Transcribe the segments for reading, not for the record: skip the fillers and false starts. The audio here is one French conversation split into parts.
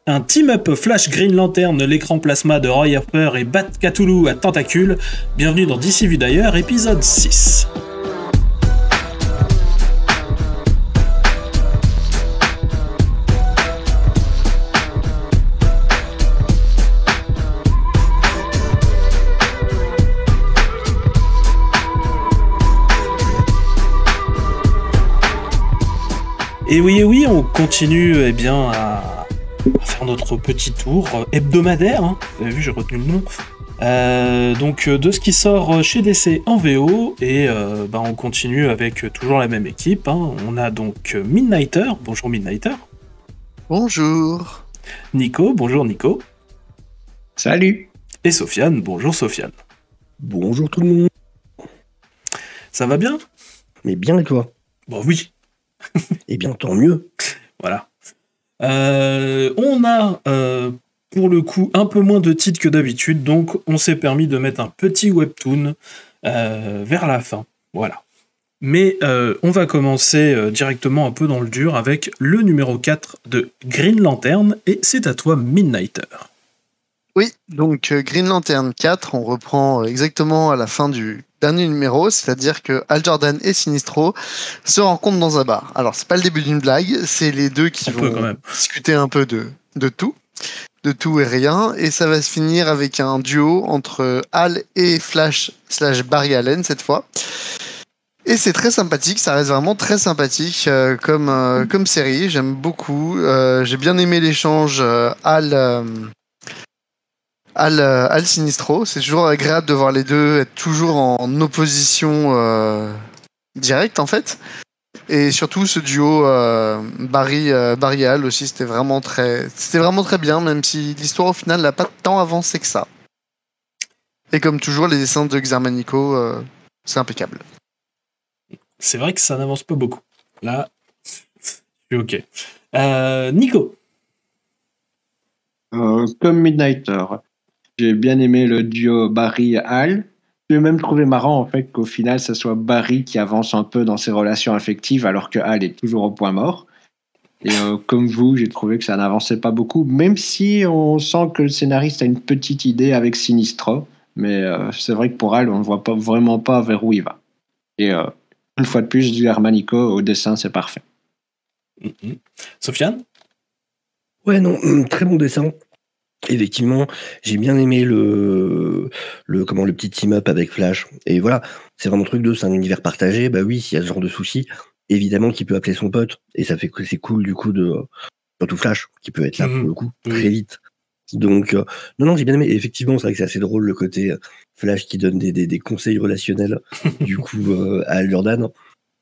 Un team-up Flash Green Lantern, l'écran plasma de Roy Harper et Bat Cthulhu à tentacules. Bienvenue dans DC Vu d'ailleurs, épisode 6. Et oui, on continue à faire notre petit tour hebdomadaire, hein. Vous avez vu, j'ai retenu le nom. Donc de ce qui sort chez DC en VO, et on continue avec toujours la même équipe, hein. On a donc Midnighter, bonjour Midnighter. Bonjour. Nico, bonjour Nico. Salut. Et Sofiane, bonjour Sofiane. Bonjour tout le monde. Ça va bien? Mais bien et toi? Bon oui. Eh bien tant mieux. Voilà. On a pour le coup un peu moins de titres que d'habitude, donc on s'est permis de mettre un petit webtoon vers la fin. Voilà. Mais on va commencer directement un peu dans le dur avec le numéro 4 de Green Lantern, et c'est à toi Midnighter. Oui, donc Green Lantern 4, on reprend exactement à la fin du dernier numéro, c'est-à-dire que Hal Jordan et Sinestro se rencontrent dans un bar. Alors, c'est pas le début d'une blague, c'est les deux qui vont discuter un peu de tout et rien, et ça va se finir avec un duo entre Hal et Flash / Barry Allen cette fois. Et c'est très sympathique, ça reste vraiment très sympathique comme série, j'aime beaucoup. J'ai bien aimé l'échange Hal Sinestro, c'est toujours agréable de voir les deux être toujours en opposition directe en fait. Et surtout ce duo Barry Hal aussi, c'était vraiment très bien, même si l'histoire au final n'a pas tant avancé que ça. Et comme toujours, les dessins de Xermanico, c'est impeccable. C'est vrai que ça n'avance pas beaucoup. Là, je suis ok. Nico. Comme Midnighter, j'ai bien aimé le duo Barry-Hal. J'ai même trouvé marrant en fait qu'au final, ce soit Barry qui avance un peu dans ses relations affectives alors que Hal est toujours au point mort. Et comme vous, j'ai trouvé que ça n'avançait pas beaucoup, même si on sent que le scénariste a une petite idée avec Sinestro. Mais c'est vrai que pour Hal, on ne voit vraiment pas vers où il va. Et une fois de plus, du Germanico au dessin, c'est parfait. Sofiane ? Ouais, non, très bon dessin. Effectivement, j'ai bien aimé le petit team-up avec Flash. Et voilà, c'est vraiment le truc c'est un univers partagé. Bah oui, s'il y a ce genre de soucis, évidemment qu'il peut appeler son pote. Et ça fait que c'est cool du coup surtout Flash, qui peut être là pour le coup, très vite. Donc, non, j'ai bien aimé. Et effectivement, c'est vrai que c'est assez drôle le côté Flash qui donne des conseils relationnels du coup à Hal Jordan.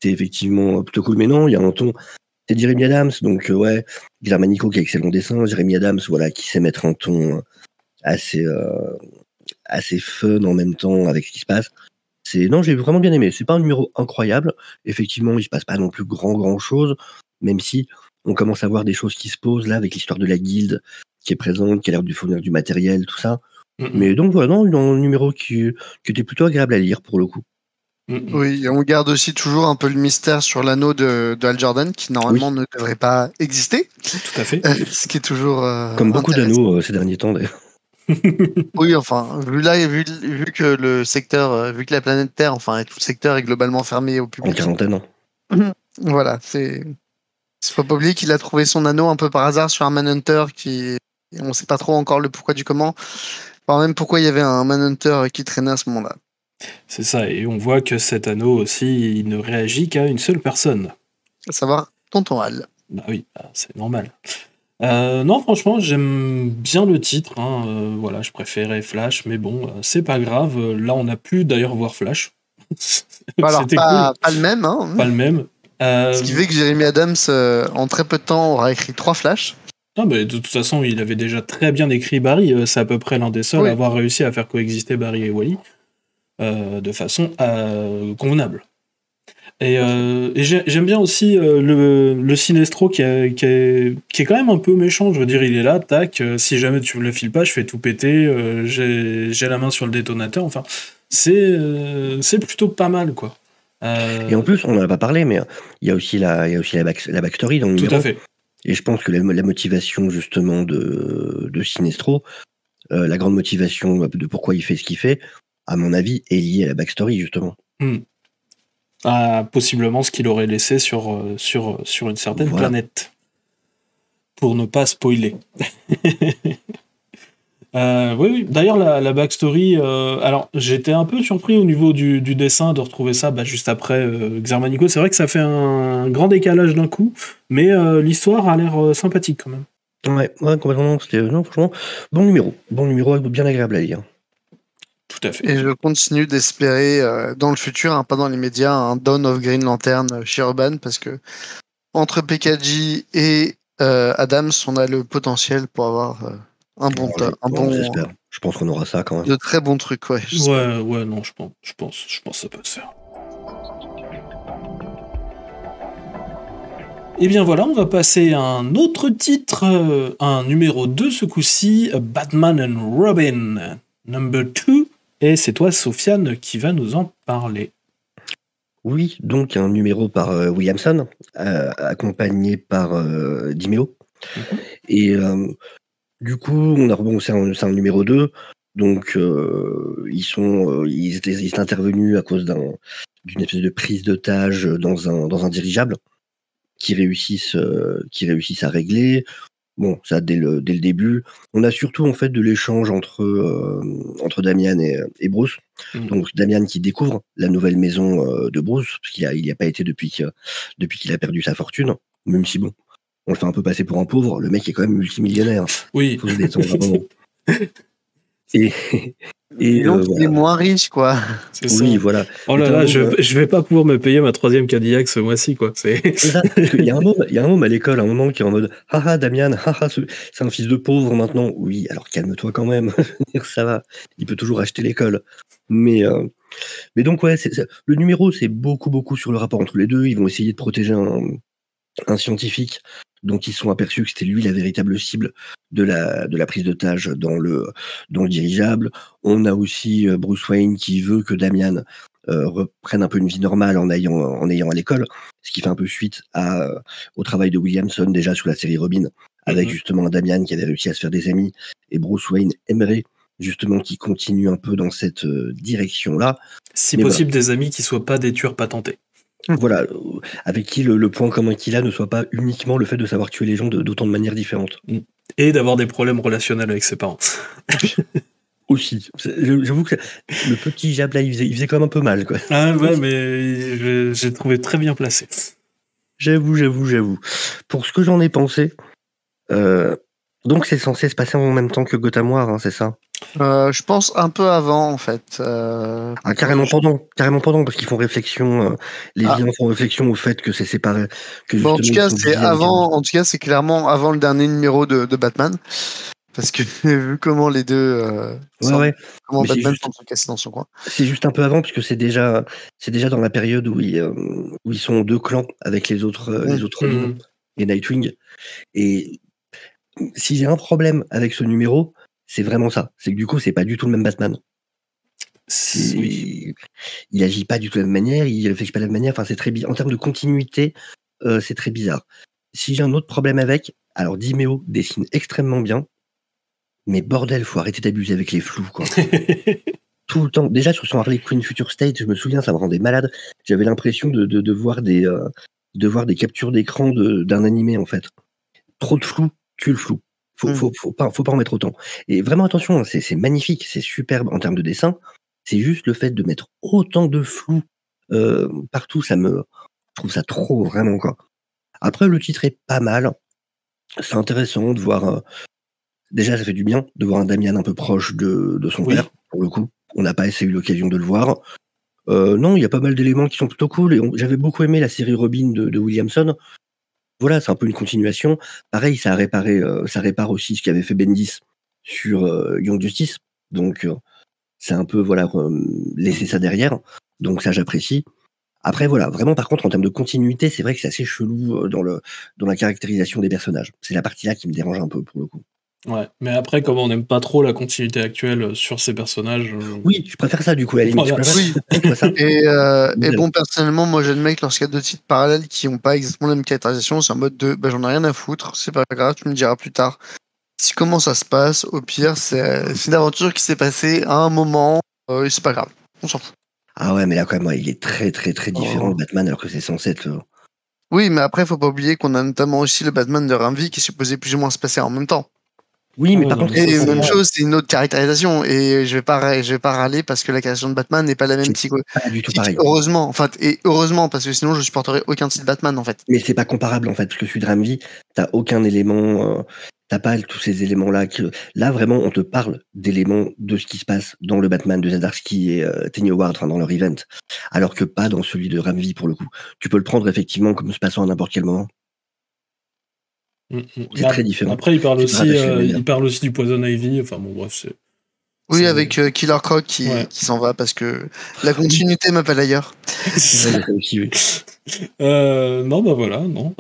C'est effectivement plutôt cool. Mais non, il y a un ton. C'est Jeremy Adams, donc ouais, Xermanico qui a excellent dessin, Jeremy Adams, voilà, qui sait mettre un ton assez fun en même temps avec ce qui se passe. Non, j'ai vraiment bien aimé. C'est pas un numéro incroyable. Effectivement, il se passe pas non plus grand chose, même si on commence à voir des choses qui se posent là avec l'histoire de la guilde qui est présente, qui a l'air de fournir du matériel, tout ça. Mais donc voilà, non, un numéro qui était plutôt agréable à lire pour le coup. Oui, et on garde aussi toujours un peu le mystère sur l'anneau de Hal Jordan qui normalement ne devrait pas exister. Tout à fait. Ce qui est toujours comme beaucoup d'anneaux ces derniers temps d'ailleurs. Oui, enfin, vu que le secteur, vu que la planète Terre, enfin, et tout le secteur est globalement fermé au public. En quarantaine, hein. Voilà, faut pas oublier qu'il a trouvé son anneau un peu par hasard sur un Manhunter on sait pas trop encore le pourquoi du comment. Enfin, même pourquoi il y avait un Manhunter qui traînait à ce moment-là. C'est ça, et on voit que cet anneau aussi, il ne réagit qu'à une seule personne. À savoir Tonton Hal. Bah oui, c'est normal. Non, franchement, j'aime bien le titre. Hein. Voilà, je préférais Flash, mais bon, c'est pas grave. Là, on a pu d'ailleurs voir Flash. Alors, c'était pas cool. le même. Hein. Pas le même. Ce qui fait que Jeremy Adams, en très peu de temps, aura écrit 3 Flash. Ah, bah, de toute façon, il avait déjà très bien écrit Barry. C'est à peu près l'un des seuls à avoir réussi à faire coexister Barry et Wally de façon convenable. Et j'aime bien aussi le Sinestro qui est quand même un peu méchant. Je veux dire, il est là, tac, si jamais tu me le files pas, je fais tout péter, j'ai la main sur le détonateur. Enfin, c'est plutôt pas mal, quoi. Et en plus, on n'en a pas parlé, mais il y a aussi la backstory dans le numéro. Tout à fait. Et je pense que la motivation justement de Sinestro, la grande motivation de pourquoi il fait ce qu'il fait, à mon avis, est liée à la backstory justement. Possiblement ce qu'il aurait laissé sur une certaine planète. Pour ne pas spoiler. Oui. D'ailleurs, la backstory... alors, j'étais un peu surpris au niveau du dessin de retrouver ça juste après Xermanico. C'est vrai que ça fait un grand décalage d'un coup, mais l'histoire a l'air sympathique quand même. Ouais, complètement. Non, franchement, bon numéro bien agréable à lire. Tout à fait. Et je continue d'espérer dans le futur, pas dans les médias, un Dawn of Green Lantern chez Urban, parce que entre PKG et Adams, on a le potentiel pour avoir un bon j'espère. Je pense qu'on aura ça quand même. De très bons trucs, ouais. Non, je pense que ça peut se faire. Et bien voilà, on va passer à un autre titre, un numéro 2 ce coup-ci, Batman and Robin, number 2. Et c'est toi, Sofiane, qui va nous en parler. Oui, donc un numéro par Williamson, accompagné par Dimeo. Et du coup, c'est un numéro 2. Donc, ils étaient intervenus à cause d'une espèce de prise d'otage dans un dirigeable qui réussissent à régler. Bon, ça dès le début. On a surtout en fait de l'échange entre Damian et Bruce. Donc Damian qui découvre la nouvelle maison de Bruce, parce qu'il y a pas été depuis qu'il a perdu sa fortune. Même si bon, on le fait un peu passer pour un pauvre. Le mec est quand même multimillionnaire. Oui. Faut se détendre un moment. Et donc, il est moins riche, quoi. Oui, voilà. Oh là là, je vais pas pouvoir me payer ma 3e Cadillac ce mois-ci, quoi. C'est ça. Il y a un homme à l'école, un moment qui est en mode « Haha, Damian, haha, c'est un fils de pauvre maintenant. » Oui, alors calme-toi quand même. Ça va. Il peut toujours acheter l'école. Mais donc, ouais, le numéro, c'est beaucoup sur le rapport entre les deux. Ils vont essayer de protéger un scientifique dont ils sont aperçus que c'était lui la véritable cible de la prise d'otage dans le dirigeable. On a aussi Bruce Wayne qui veut que Damian reprenne un peu une vie normale en ayant à l'école, ce qui fait un peu suite au travail de Williamson déjà sur la série Robin, avec justement un Damian qui avait réussi à se faire des amis, et Bruce Wayne aimerait justement qu'il continue un peu dans cette direction-là. Si possible, des amis qui soient pas des tueurs patentés. Voilà, avec qui le point commun qu'il a ne soit pas uniquement le fait de savoir tuer les gens d'autant de manières différentes. Et d'avoir des problèmes relationnels avec ses parents. Aussi. J'avoue que le petit jab là, il faisait quand même un peu mal, quoi. Ah ouais, mais j'ai trouvé très bien placé. J'avoue. Pour ce que j'en ai pensé, donc c'est censé se passer en même temps que Gotham War, c'est ça? Je pense un peu avant, en fait. Carrément pendant, parce qu'ils font réflexion, les vilains font réflexion au fait que c'est séparé. En tout cas, c'est avant. En tout cas, c'est clairement avant le dernier numéro de Batman, parce que vu comment les deux, comment Batman semble se casser dans son coin. C'est juste un peu avant, puisque c'est déjà dans la période où ils sont en deux clans avec les autres Robin et Nightwing. Et si j'ai un problème avec ce numéro, c'est vraiment ça. C'est que du coup, c'est pas du tout le même Batman. Il agit pas du tout de la même manière, il réfléchit pas de la même manière. Enfin, c'est très bizarre. En termes de continuité, c'est très bizarre. Si j'ai un autre problème avec, alors Dimeo dessine extrêmement bien, mais bordel, faut arrêter d'abuser avec les flous, quoi. Tout le temps. Déjà sur son Harley Quinn Future State, je me souviens, ça me rendait malade. J'avais l'impression de voir des captures d'écran d'un animé, en fait. Trop de flou, tue le flou. Faut pas en mettre autant. Et vraiment attention, hein, c'est magnifique, c'est superbe en termes de dessin. C'est juste le fait de mettre autant de flou partout, je trouve ça trop, vraiment, quoi. Après, le titre est pas mal. C'est intéressant de voir. Déjà, ça fait du bien de voir un Damian un peu proche de son père, pour le coup. On n'a pas assez eu l'occasion de le voir. Non, il y a pas mal d'éléments qui sont plutôt cool. Et j'avais beaucoup aimé la série Robin de Williamson. Voilà, c'est un peu une continuation. Pareil, ça répare aussi ce qu'avait fait Bendis sur Young Justice. Donc, c'est un peu, laisser ça derrière. Donc, ça, j'apprécie. Après, voilà, vraiment, par contre, en termes de continuité, c'est vrai que c'est assez chelou dans la caractérisation des personnages. C'est la partie-là qui me dérange un peu, pour le coup. Ouais, mais après, comme on n'aime pas trop la continuité actuelle sur ces personnages. Oui, je préfère ça du coup, à la limite. Voilà. Je préfère ça. Et bon, personnellement, moi j'admets que lorsqu'il y a 2 titres parallèles qui n'ont pas exactement la même caractérisation, c'est en mode de j'en ai rien à foutre, c'est pas grave, tu me diras plus tard comment ça se passe. Au pire, c'est une aventure qui s'est passée à un moment, et c'est pas grave, on s'en fout. Ah ouais, mais là quand même, il est très très très différent le Batman alors que c'est censé être. Oui, mais après, faut pas oublier qu'on a notamment aussi le Batman de Ramvi qui est supposé plus ou moins se passer en même temps. Oui, mais Ouais, par non, contre, mais Et ça, même c'est- chose, c'est une autre caractérisation. Et je vais pas râler parce que la caractérisation de Batman n'est pas la même c'est pas du tout pareil. heureusement. Enfin, et heureusement, parce que sinon je supporterais aucun titre Batman en fait. Mais c'est pas comparable en fait, parce que celui de Ramvi, t'as aucun élément, t'as pas tous ces éléments-là. Là, vraiment, on te parle d'éléments de ce qui se passe dans le Batman de Zdarsky et Tiny Howard, enfin dans leur event, alors que pas dans celui de Ramvi pour le coup. Tu peux le prendre effectivement comme se passant à n'importe quel moment. C'est très différent. Après, il parle C'est aussi, rattaché au même il parle aussi du Poison Ivy. Enfin bon, bref, c'est. Oui, c'est- avec Killer Croc qui s'en va parce que la continuité m'appelle ailleurs. C'est vrai, il y a ça aussi, oui. Non, bah voilà, non.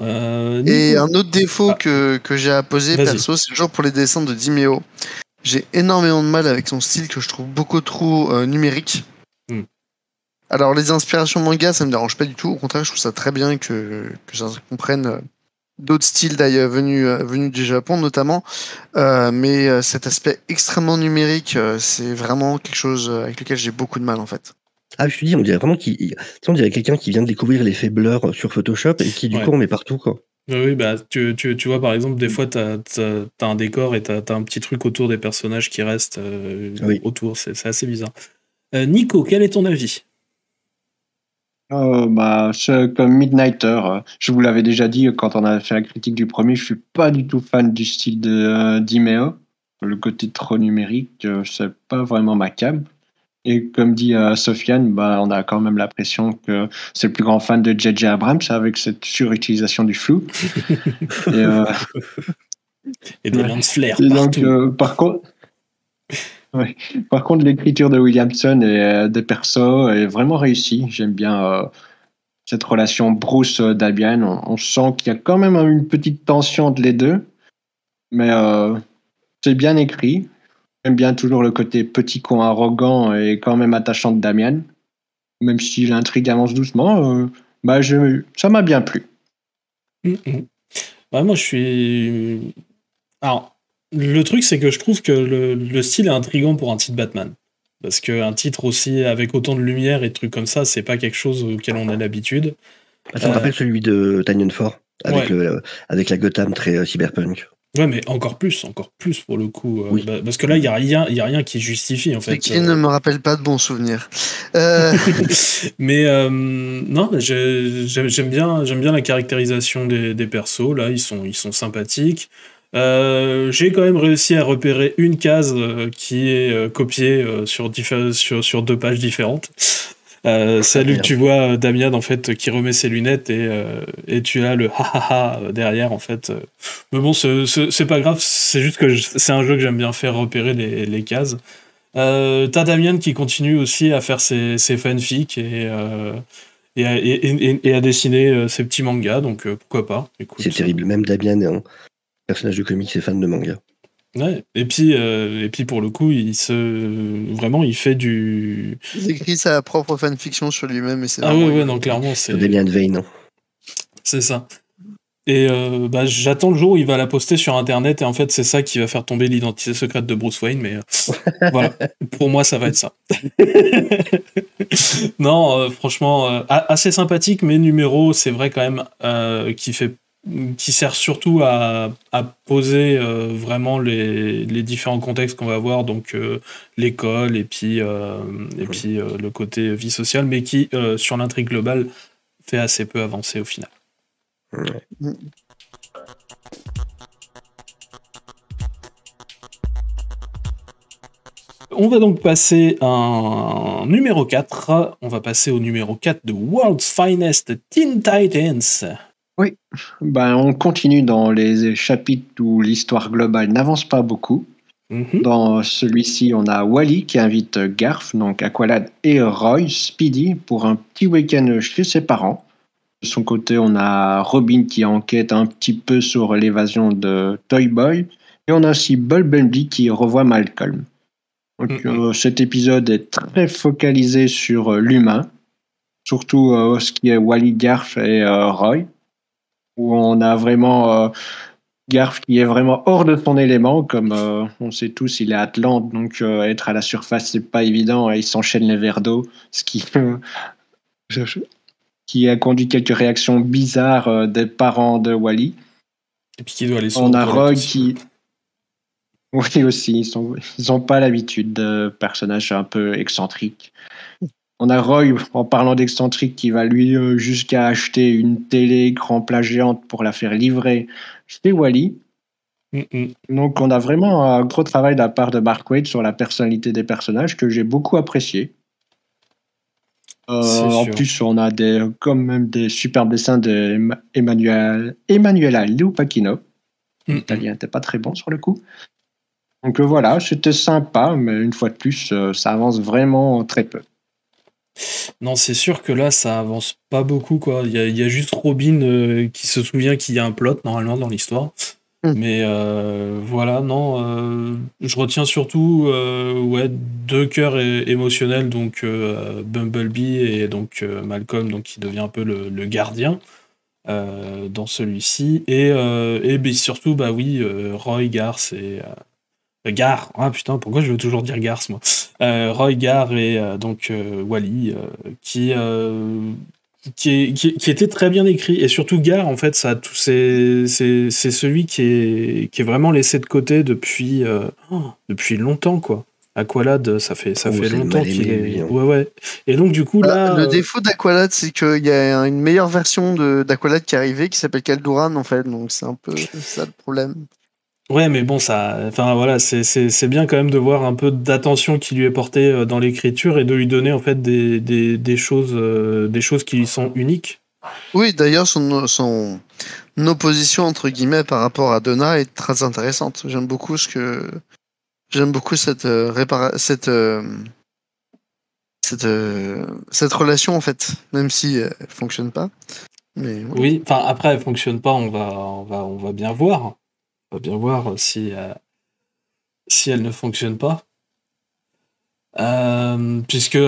Et Nico. un autre défaut que j'ai à poser Vas-y. perso, c'est toujours pour les dessins de Dimeo. J'ai énormément de mal avec son style que je trouve beaucoup trop numérique. Hmm. Alors les inspirations manga, ça me dérange pas du tout. Au contraire, je trouve ça très bien que ça comprenne d'autres styles d'ailleurs venus du Japon notamment. Mais cet aspect extrêmement numérique, c'est vraiment quelque chose avec lequel j'ai beaucoup de mal en fait. Ah, je te dis, on dirait vraiment on dirait quelqu'un qui vient de découvrir l'effet blur sur Photoshop et qui du Ouais. coup on met partout quoi. Oui, bah, tu vois, par exemple, des fois, t'as un décor et t'as un petit truc autour des personnages qui restent Oui. autour. C'est assez bizarre. Nico, quel est ton avis? Comme Midnighter, je vous l'avais déjà dit quand on a fait la critique du premier, je suis pas du tout fan du style de Dimeo. Le côté trop numérique, c'est pas vraiment ma came. Et comme dit Sofiane, on a quand même l'impression que c'est le plus grand fan de J.J. Abrams avec cette surutilisation du flou. Et des Ouais. lance flares Et partout. donc, par contre, l'écriture de Williamson et des persos est vraiment réussie. J'aime bien cette relation Bruce-Damian. On sent qu'il y a quand même une petite tension entre les deux, mais c'est bien écrit. J'aime bien toujours le côté petit con arrogant et quand même attachant de Damian. Même si l'intrigue avance doucement, ça m'a bien plu. Ouais, moi, je suis. Alors, le truc, c'est que je trouve que le style est intriguant pour un titre Batman. Parce qu'un titre aussi avec autant de lumière et de trucs comme ça, c'est pas quelque chose auquel on a l'habitude. Ça me rappelle celui de Tanyan Ford avec, avec la Gotham très cyberpunk. Ouais, mais encore plus pour le coup. Oui. Parce que là, il y a rien qui justifie en fait. Ce qui ne me rappelle pas de bons souvenirs. Mais non, j'aime bien la caractérisation des persos. Là, ils sont sympathiques. J'ai quand même réussi à repérer une case qui est copiée sur 2 pages différentes. Celle où tu vois Damian en fait qui remet ses lunettes et tu as le ha derrière en fait. Mais bon, c'est pas grave, c'est juste que c'est un jeu que j'aime bien faire repérer les cases. T'as Damian qui continue aussi à faire ses fanfics et à dessiner ses petits mangas, donc pourquoi pas. Écoute, c'est terrible, même Damian est un personnage de comics et fan de manga. Ouais, et puis pour le coup, il fait du. Il écrit sa propre fanfiction sur lui-même et c'est Ah ouais, non, clairement, c'est. Damian Vane. C'est ça. Et j'attends le jour où il va la poster sur internet et en fait c'est ça qui va faire tomber l'identité secrète de Bruce Wayne, mais voilà, pour moi ça va être ça. Non, franchement, assez sympathique, mais numéro, c'est vrai quand même qui sert surtout à poser vraiment les différents contextes qu'on va avoir, donc l'école et puis le côté vie sociale, mais qui sur l'intrigue globale fait assez peu avancer au final. Ouais. On va donc passer à un numéro 4. On va passer au numéro 4 de World's Finest Teen Titans. Oui, on continue dans les chapitres où l'histoire globale n'avance pas beaucoup. Dans celui-ci, on a Wally qui invite Garth, donc Aqualad et Roy, Speedy, pour un petit week-end chez ses parents. De son côté, on a Robin qui enquête un petit peu sur l'évasion de Toy Boy Et on a aussi Bumblebee qui revoit Malcolm. Donc, cet épisode est très focalisé sur l'humain, surtout ce qui est Wally, Garth et Roy, où on a vraiment Garth qui est vraiment hors de son élément, comme on sait tous, il est Atlante, donc être à la surface, c'est pas évident, et il s'enchaîne les verres d'eau, ce qui a conduit quelques réactions bizarres des parents de Wally. Et puis qui doit aller sur On a Roy qui... Oui, aussi, ils ont pas l'habitude de personnages un peu excentriques. On a Roy, en parlant d'excentrique, qui va lui jusqu'à acheter une télé écran plat géante pour la faire livrer chez Wally. Donc on a vraiment un gros travail de la part de Mark Waid sur la personnalité des personnages que j'ai beaucoup apprécié. En plus, on a quand même des superbes dessins de Emanuela Lupacchino. L'italien n'était pas très bon sur le coup. Donc voilà, c'était sympa, mais une fois de plus, ça avance vraiment très peu. Non, c'est sûr que là, ça avance pas beaucoup, quoi. Il y a juste Robin qui se souvient qu'il y a un plot, normalement, dans l'histoire. Mais voilà, non, je retiens surtout deux cœurs émotionnels, donc Bumblebee et donc Malcolm, donc qui devient un peu le gardien dans celui-ci. Et surtout, bah oui, Roy, Garth et... Gar, ah putain, pourquoi je veux toujours dire Garth, moi Roy, Gar et donc Wally, qui était très bien écrit, et surtout Gar, en fait, ça c'est celui qui est vraiment laissé de côté depuis longtemps, quoi. Aqualad, ça fait longtemps qu'il est... Ouais. Et donc, du coup, là... Le défaut d'Aqualad, c'est qu'il y a une meilleure version d'Aqualad qui est arrivée, qui s'appelle Calduran, en fait, donc c'est un peu ça le problème. Ouais, mais bon, enfin voilà, c'est bien quand même de voir un peu d'attention qui lui est portée dans l'écriture et de lui donner en fait des choses qui lui sont uniques. Oui, d'ailleurs, son opposition entre guillemets par rapport à Donna est très intéressante. J'aime beaucoup cette relation en fait, même si elle fonctionne pas. Mais oui, enfin après elle fonctionne pas, on va bien voir. On va bien voir si elle ne fonctionne pas. Puisque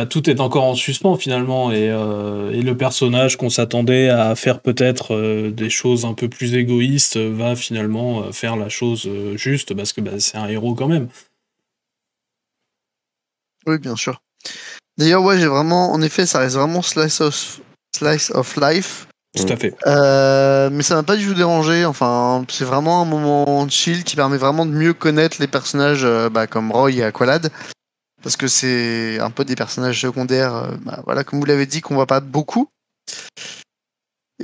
tout est encore en suspens finalement, et le personnage qu'on s'attendait à faire peut-être des choses un peu plus égoïstes va finalement faire la chose juste, parce que c'est un héros quand même. Oui, bien sûr. D'ailleurs, ouais, j'ai vraiment, en effet, ça reste vraiment slice of life. Tout à fait. Mais ça m'a pas du tout dérangé. Enfin, c'est vraiment un moment chill qui permet vraiment de mieux connaître les personnages comme Roy et Aqualad. Parce que c'est un peu des personnages secondaires, voilà, comme vous l'avez dit, qu'on voit pas beaucoup.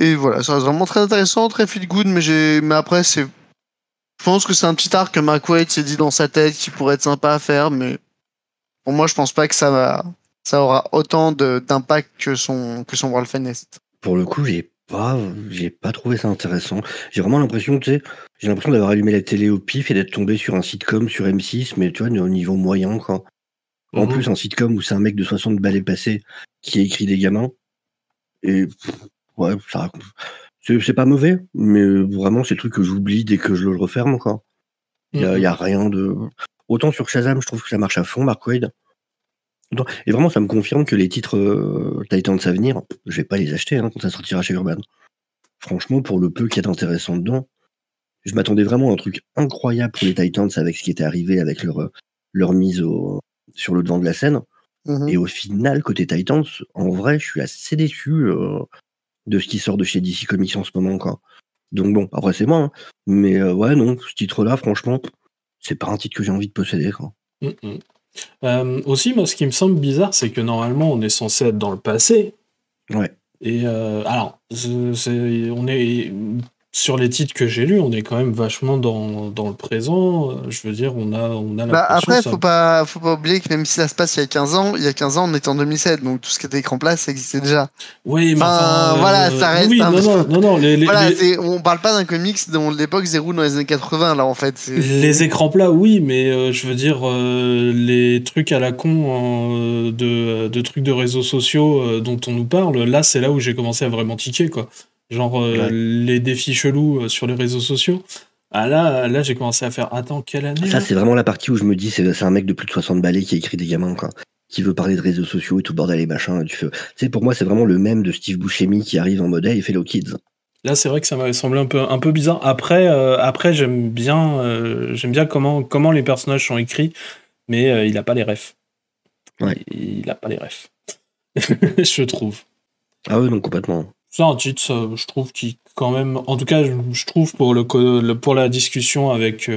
Et voilà, ça reste vraiment très intéressant, très feel good, mais après, je pense que c'est un petit arc que Mark Waid s'est dit dans sa tête qui pourrait être sympa à faire, mais pour moi, je pense pas que ça aura autant d'impact que son World Finest. Pour le coup, j'ai pas trouvé ça intéressant. J'ai vraiment l'impression, d'avoir allumé la télé au pif et d'être tombé sur un sitcom sur M6, mais tu vois, au niveau moyen, quoi. En plus, un sitcom où c'est un mec de 60 balais passé qui a écrit des gamins. Et ouais, ça c'est pas mauvais, mais vraiment, c'est le truc que j'oublie dès que je le referme, quoi. Il y a rien de... Autant sur Shazam, je trouve que ça marche à fond, Mark Waid. Et vraiment, ça me confirme que les titres Titans à venir, je vais pas les acheter quand ça sortira chez Urban. Franchement, pour le peu qu'il y a d'intéressant dedans, je m'attendais vraiment à un truc incroyable pour les Titans avec ce qui était arrivé avec leur mise sur le devant de la scène. Et au final, côté Titans, en vrai, je suis assez déçu de ce qui sort de chez DC Comics en ce moment, quoi. Donc bon, après c'est moi, mais ouais, non, ce titre-là, franchement, c'est pas un titre que j'ai envie de posséder, quoi. Aussi, moi, ce qui me semble bizarre, c'est que normalement, on est censé être dans le passé. Ouais. Et alors, on est sur les titres que j'ai lus, on est quand même vachement dans le présent. Je veux dire, on a l'impression... Après, faut pas oublier que même si ça se passe il y a 15 ans, on était en 2007, donc tout ce qui était écran plat, ça existait déjà. Oui, mais voilà, ça reste... Oui, non, voilà, on parle pas d'un comics dont l'époque se déroule dans les années 80, là, en fait. Les écrans plats, oui, mais je veux dire, les trucs à la con de trucs de réseaux sociaux dont on nous parle, là, c'est là où j'ai commencé à vraiment tiquer, quoi. Genre les défis chelous sur les réseaux sociaux. Ah là j'ai commencé à faire. Attends, quelle année Ça, là c'est vraiment la partie où je me dis, c'est un mec de plus de 60 balais qui a écrit des gamins, quoi. Qui veut parler de réseaux sociaux et tout bordel et machin. Tu sais, pour moi, c'est vraiment le même de Steve Buscemi qui arrive en mode hey, Fellow Kids. Là, c'est vrai que ça m'avait semblé un peu bizarre. Après j'aime bien comment les personnages sont écrits, mais il a pas les refs. Ouais. Il a pas les refs. Je trouve. Ah ouais, non, complètement. C'est un titre, ça, je trouve, qui quand même... En tout cas, je trouve pour la discussion avec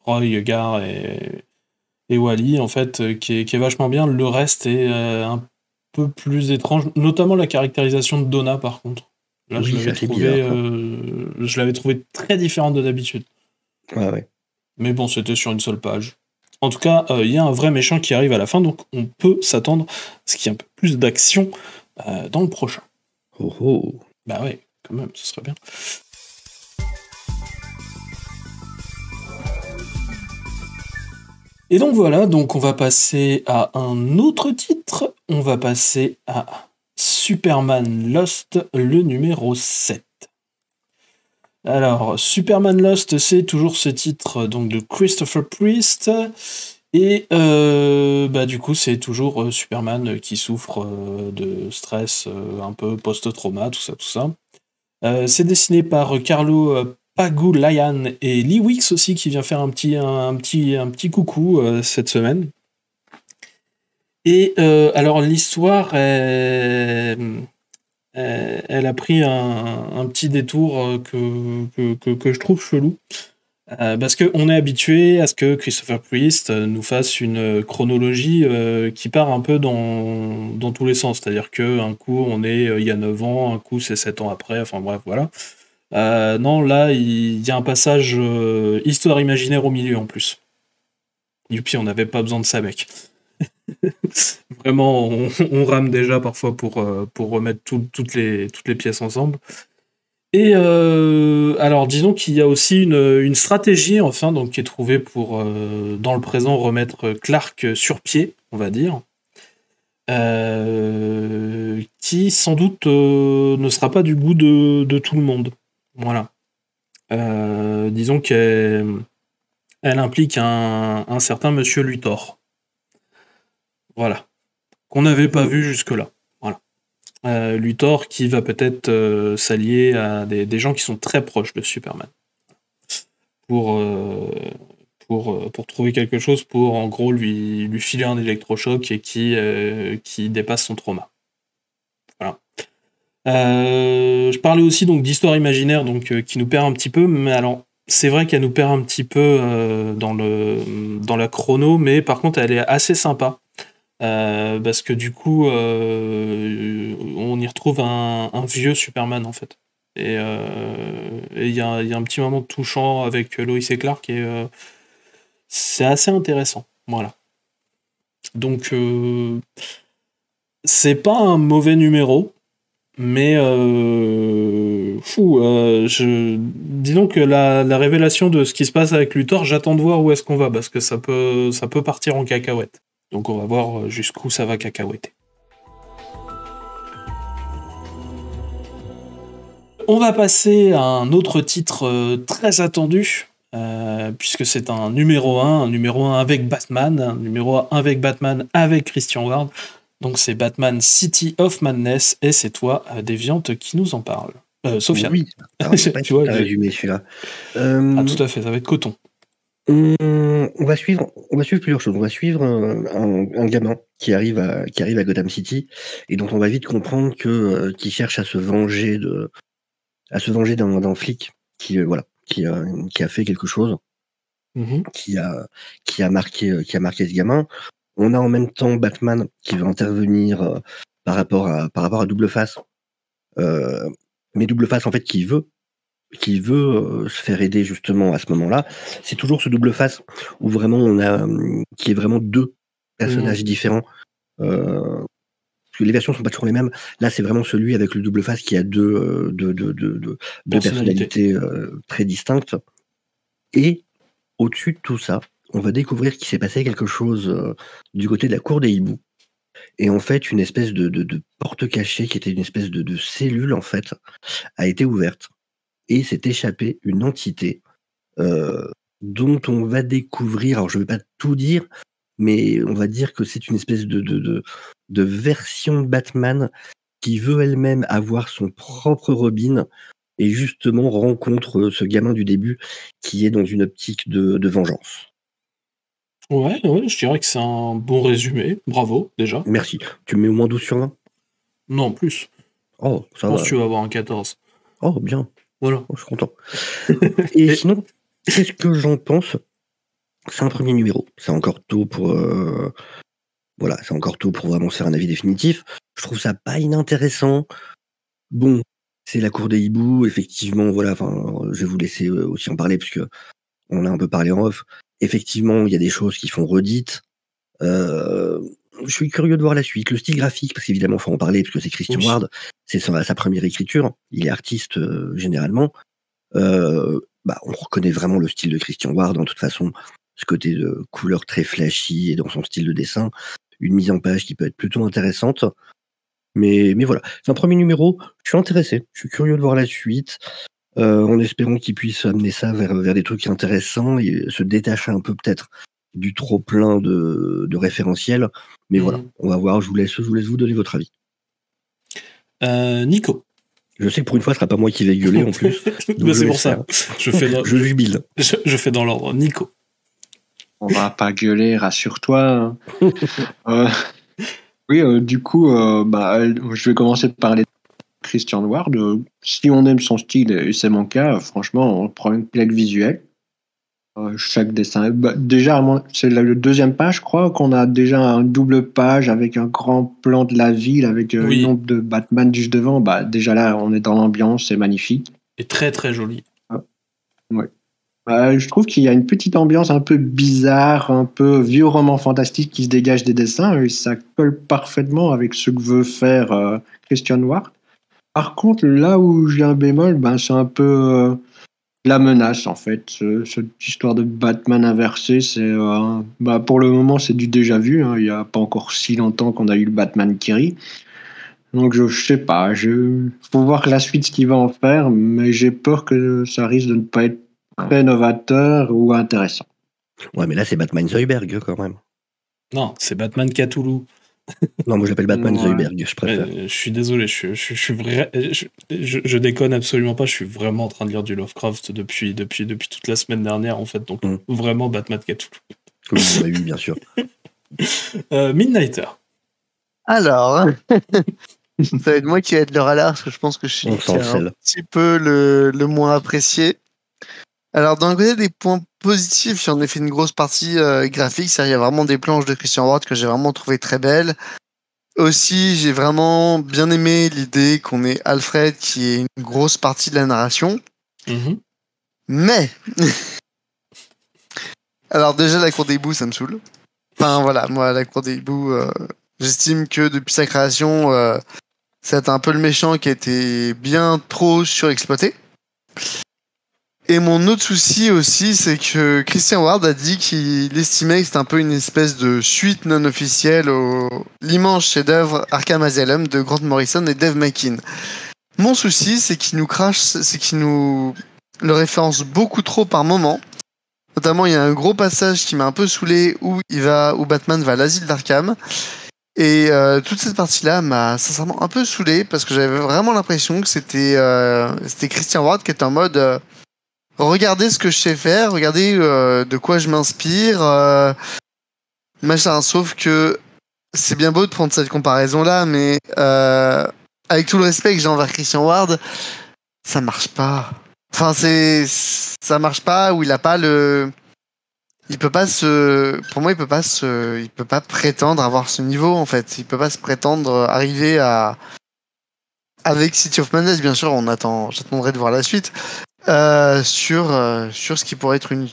Roy, Gar et Wally, en fait, qui est vachement bien. Le reste est un peu plus étrange, notamment la caractérisation de Donna, par contre. Là, Oui, c'est assez bizarre, quoi. je l'avais trouvé très différente de d'habitude. Ouais. Mais bon, c'était sur une seule page. En tout cas, il y a un vrai méchant qui arrive à la fin, donc on peut s'attendre à ce qu'il y ait un peu plus d'action dans le prochain. Oh. Bah ouais, quand même, ce serait bien. Et donc voilà, donc on va passer à un autre titre. On va passer à Superman Lost, le numéro 7. Alors, Superman Lost, c'est toujours ce titre donc de Christopher Priest. Et du coup, c'est toujours Superman qui souffre de stress un peu post-trauma, tout ça. C'est dessiné par Carlo Pagulayan et Lee Wicks aussi, qui vient faire un petit coucou cette semaine. Et alors, l'histoire, elle a pris un petit détour que je trouve chelou. Parce qu'on est habitué à ce que Christopher Priest nous fasse une chronologie qui part un peu dans tous les sens. C'est-à-dire qu'un coup, on est il y a 9 ans, un coup, c'est 7 ans après, enfin bref, voilà. Non, là, il y a un passage histoire imaginaire au milieu en plus. Youpi, on n'avait pas besoin de ça, mec. Vraiment, on rame déjà parfois pour remettre toutes les pièces ensemble. Et alors, disons qu'il y a aussi une stratégie, enfin, donc, qui est trouvée pour, dans le présent, remettre Clark sur pied, on va dire, qui, sans doute, ne sera pas du goût de tout le monde. Voilà. Disons qu'elle implique un certain Monsieur Luthor. Voilà. Qu'on n'avait pas vu jusque-là. Voilà. Luthor qui va peut-être s'allier à des gens qui sont très proches de Superman. Pour trouver quelque chose pour, en gros, lui filer un électrochoc et qui dépasse son trauma. Voilà. Je parlais aussi donc d'histoire imaginaire donc qui nous perd un petit peu, mais alors c'est vrai qu'elle nous perd un petit peu dans la chrono, mais par contre elle est assez sympa parce que du coup on y retrouve un vieux Superman en fait, et il y a un petit moment touchant avec Lois et Clark et c'est assez intéressant, voilà. Donc c'est pas un mauvais numéro. Mais disons que la révélation de ce qui se passe avec Luthor, j'attends de voir où est-ce qu'on va, parce que ça peut partir en cacahuète. Donc on va voir jusqu'où ça va cacahuèter. On va passer à un autre titre très attendu, puisque c'est un numéro 1 avec Batman, un numéro 1 avec Batman avec Christian Ward. Donc c'est Batman City of Madness, et c'est toi, Déviante, qui nous en parle. Sofiane. Oui, tu vois, résumé celui-là. Tout à fait, ça va être coton. On va suivre plusieurs choses. On va suivre un gamin qui arrive à Gotham City et dont on va vite comprendre qu'il cherche à se venger d'un flic qui a fait quelque chose, qui a marqué ce gamin. On a en même temps Batman qui va intervenir par rapport à Double Face, mais Double Face en fait qui veut se faire aider justement à ce moment-là. C'est toujours ce Double Face où vraiment on a qui est vraiment deux personnages différents. Parce que les versions sont pas toujours les mêmes. Là, c'est vraiment celui avec le Double Face qui a deux personnalités très distinctes. Et au-dessus de tout ça, on va découvrir qu'il s'est passé quelque chose du côté de la cour des hiboux. Et en fait, une espèce de porte cachée qui était une espèce de cellule, en fait, a été ouverte. Et s'est échappée une entité dont on va découvrir, alors je ne vais pas tout dire, mais on va dire que c'est une espèce de version de Batman qui veut elle-même avoir son propre Robin et justement rencontre ce gamin du début qui est dans une optique de vengeance. Ouais, je dirais que c'est un bon résumé. Bravo, déjà. Merci. Tu me mets au moins 12 sur 20 ? Non, plus. Oh, ça Je pense va. que tu vas avoir un 14. Oh, bien. Voilà. Oh, je suis content. Et sinon, qu'est-ce que j'en pense ? C'est un premier numéro. C'est encore tôt pour... Voilà, c'est encore tôt pour vraiment se faire un avis définitif. Je trouve ça pas inintéressant. Bon, c'est la cour des hiboux, effectivement, voilà, je vais vous laisser aussi en parler, parce que on a un peu parlé en off. Effectivement, il y a des choses qui font redites. Je suis curieux de voir la suite. Le style graphique, parce qu'évidemment, il faut en parler, parce que c'est Christian Ward, c'est sa première écriture. Il est artiste, généralement. On reconnaît vraiment le style de Christian Ward, de toute façon, ce côté de couleur très flashy et dans son style de dessin. Une mise en page qui peut être plutôt intéressante. Mais voilà, c'est un premier numéro, je suis intéressé, je suis curieux de voir la suite, en espérant qu'il puisse amener ça vers des trucs intéressants et se détacher un peu peut-être du trop plein de référentiels. Mais voilà, on va voir, je vous laisse vous donner votre avis. Nico. Je sais que pour une fois, ce sera pas moi qui vais gueuler en plus. Mais c'est pour ça. Je jubile. Je fais dans l'ordre. Nico. On va pas gueuler, rassure-toi. Oui, du coup, je vais commencer par parler de Christian Ward. Si on aime son style, et c'est mon cas, franchement, on prend une claque visuelle. Chaque dessin. Déjà, c'est le deuxième page, je crois, qu'on a déjà un double page avec un grand plan de la ville, avec un nombre de Batman juste devant. Déjà là, on est dans l'ambiance, c'est magnifique. Et très très joli. Ouais. Je trouve qu'il y a une petite ambiance un peu bizarre, un peu vieux roman fantastique qui se dégage des dessins, et ça colle parfaitement avec ce que veut faire Christian Ward. Par contre, là où j'ai un bémol, c'est un peu la menace, en fait. Cette histoire de Batman inversé, c'est pour le moment, c'est du déjà vu. Il n'y a pas encore si longtemps qu'on a eu le Batman qui rit. Donc, je sais pas. Faut voir la suite, ce qu'il va en faire, mais j'ai peur que ça risque de ne pas être très novateur ou intéressant. Ouais, mais là, c'est Batman Zoidberg, quand même. Non, c'est Batman Cthulhu. Non, moi, j'appelle Batman Zoidberg, je préfère. Je suis désolé, je déconne absolument pas, je suis vraiment en train de lire du Lovecraft depuis toute la semaine dernière, en fait, donc vraiment Batman Cthulhu. Oui, bien sûr. Midnighter. Alors, ça va être moi qui vais être le radar, parce que je pense que je suis un petit peu le moins apprécié. Alors, d'un côté, des points positifs, j'en ai fait une grosse partie graphique, il y a vraiment des planches de Christian Ward que j'ai vraiment trouvé très belles. Aussi, j'ai vraiment bien aimé l'idée qu'on ait Alfred qui est une grosse partie de la narration. Mais, alors déjà, la cour des hiboux, ça me saoule. Enfin, voilà, moi, la cour des hiboux, j'estime que depuis sa création, c'est un peu le méchant qui a été bien trop surexploité. Et mon autre souci aussi, c'est que Christian Ward a dit qu'il estimait que c'était un peu une espèce de suite non officielle au l'immense chef-d'œuvre Arkham Asylum de Grant Morrison et Dave McKean. Mon souci, c'est qu'il nous le référence beaucoup trop par moment. Notamment, il y a un gros passage qui m'a un peu saoulé où Batman va à l'asile d'Arkham. Et toute cette partie-là m'a sincèrement un peu saoulé parce que j'avais vraiment l'impression que c'était Christian Ward qui était en mode regardez ce que je sais faire, regardez de quoi je m'inspire, machin. Sauf que c'est bien beau de prendre cette comparaison-là, mais avec tout le respect que j'ai envers Christian Ward, ça marche pas. Enfin, ça marche pas, où il a pas le... Pour moi, il peut pas prétendre avoir ce niveau, en fait. Il peut pas se prétendre arriver à... Avec City of Madness, bien sûr, j'attendrai de voir la suite. Sur ce qui pourrait être une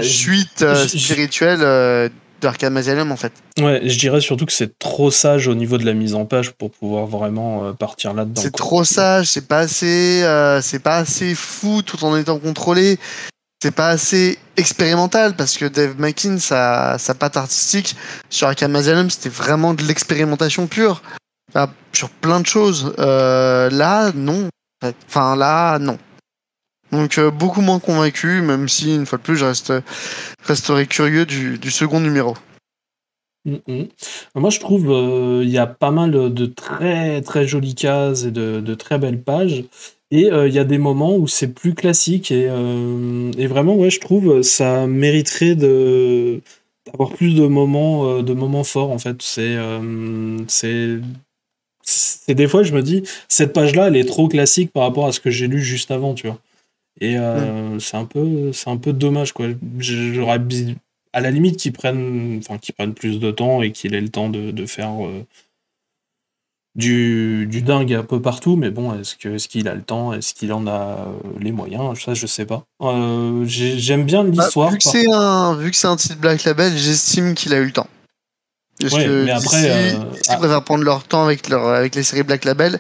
suite spirituelle d'Arkham Asylum, en fait. Ouais, je dirais surtout que c'est trop sage au niveau de la mise en page pour pouvoir vraiment partir là-dedans. C'est trop sage, c'est pas assez fou tout en étant contrôlé. C'est pas assez expérimental parce que Dave McKean, sa patte artistique sur Arkham Asylum, c'était vraiment de l'expérimentation pure. Sur plein de choses. Là, non. Enfin, là, non. Donc beaucoup moins convaincu, même si, une fois de plus, je resterai curieux du second numéro. Moi, je trouve il y a pas mal de très très jolies cases et de très belles pages. Et il y a des moments où c'est plus classique et vraiment, ouais, je trouve ça mériterait d'avoir plus de moments forts en fait. C'est des fois, je me dis, cette page-là, elle est trop classique par rapport à ce que j'ai lu juste avant, tu vois. Et c'est un peu dommage, quoi. J'aurais à la limite qu'ils prennent plus de temps et qu'il ait le temps de faire du dingue un peu partout, mais bon, est-ce qu'il a le temps, est-ce qu'il en a les moyens, ça je sais pas. J'aime bien l'histoire. Vu que c'est un titre Black Label, j'estime qu'il a eu le temps. Parce Ouais, que mais après, ils préfèrent prendre leur temps avec les séries Black Label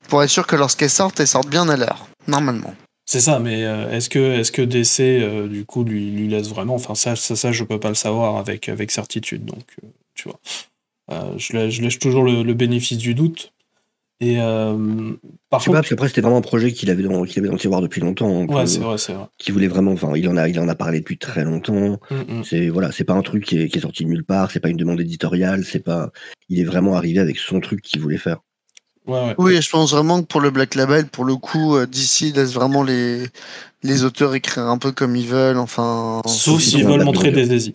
pour être sûr que lorsqu'elles sortent bien à l'heure, normalement. c'est ça, mais est-ce que DC du coup lui laisse vraiment, enfin ça je peux pas le savoir avec certitude, donc tu vois. Je laisse toujours le bénéfice du doute. Et par Je sais pas, contre, parce qu'après, c'était vraiment un projet qu'il avait dans le tiroir depuis longtemps. ouais, c'est vrai. Qui voulait vraiment, enfin, il en a parlé depuis très longtemps. C'est pas un truc qui est sorti de nulle part, c'est pas une demande éditoriale, il est vraiment arrivé avec son truc qu'il voulait faire. Ouais. Oui, je pense vraiment que pour le Black Label, pour le coup, DC laisse vraiment les auteurs écrire un peu comme ils veulent, enfin. Sauf s'ils veulent montrer des Easy.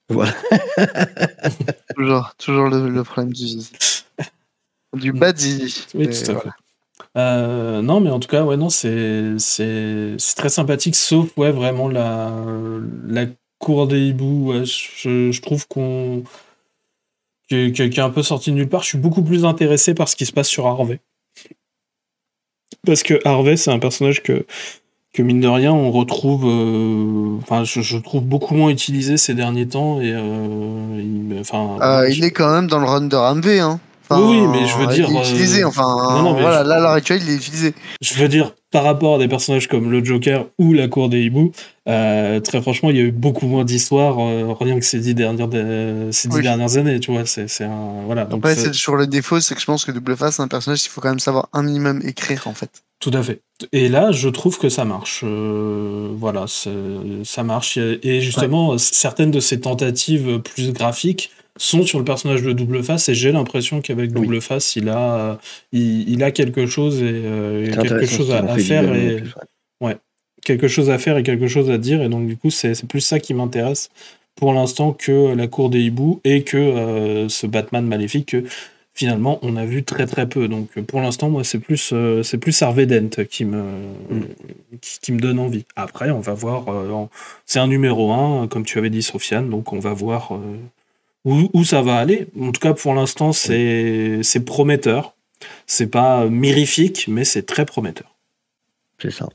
Voilà. toujours le problème du bad Easy. Oui, tout à fait. Non, mais en tout cas, ouais, non, c'est très sympathique, sauf ouais, vraiment la cour des hiboux. Ouais, je trouve qui est un peu sorti de nulle part. Je suis beaucoup plus intéressé par ce qui se passe sur Harvey. Parce que Harvey, c'est un personnage que mine de rien, on retrouve. Enfin, je trouve beaucoup moins utilisé ces derniers temps. Et il est quand même dans le run de Ramvé, hein. Enfin, oui, mais je veux dire. Il est utilisé, enfin. Non, mais voilà, là, à l'heure actuelle, il est utilisé. Je veux dire, par rapport à des personnages comme le Joker ou la Cour des Hiboux, très franchement, il y a eu beaucoup moins d'histoires, rien que ces 10 dernières années, tu vois. C'est un. Voilà. Donc après, c'est toujours le défaut, c'est que je pense que Double Face, c'est un personnage qu'il faut quand même savoir un minimum écrire, en fait. Tout à fait. Et là, je trouve que ça marche. Voilà, ça marche. Et justement, certaines de ces tentatives plus graphiques sont sur le personnage de Double Face, et j'ai l'impression qu'avec Double Face, il a quelque chose et quelque chose à faire quelque chose à faire et quelque chose à dire, et donc du coup c'est plus ça qui m'intéresse pour l'instant que la Cour des Hiboux et que ce Batman maléfique que finalement on a vu très très peu. Donc pour l'instant moi c'est plus Harvey Dent qui me donne envie. Après on va voir, c'est un numéro 1 comme tu avais dit Sofiane, donc on va voir où ça va aller. En tout cas, pour l'instant, c'est prometteur. C'est pas mirifique, mais c'est très prometteur. C'est ça.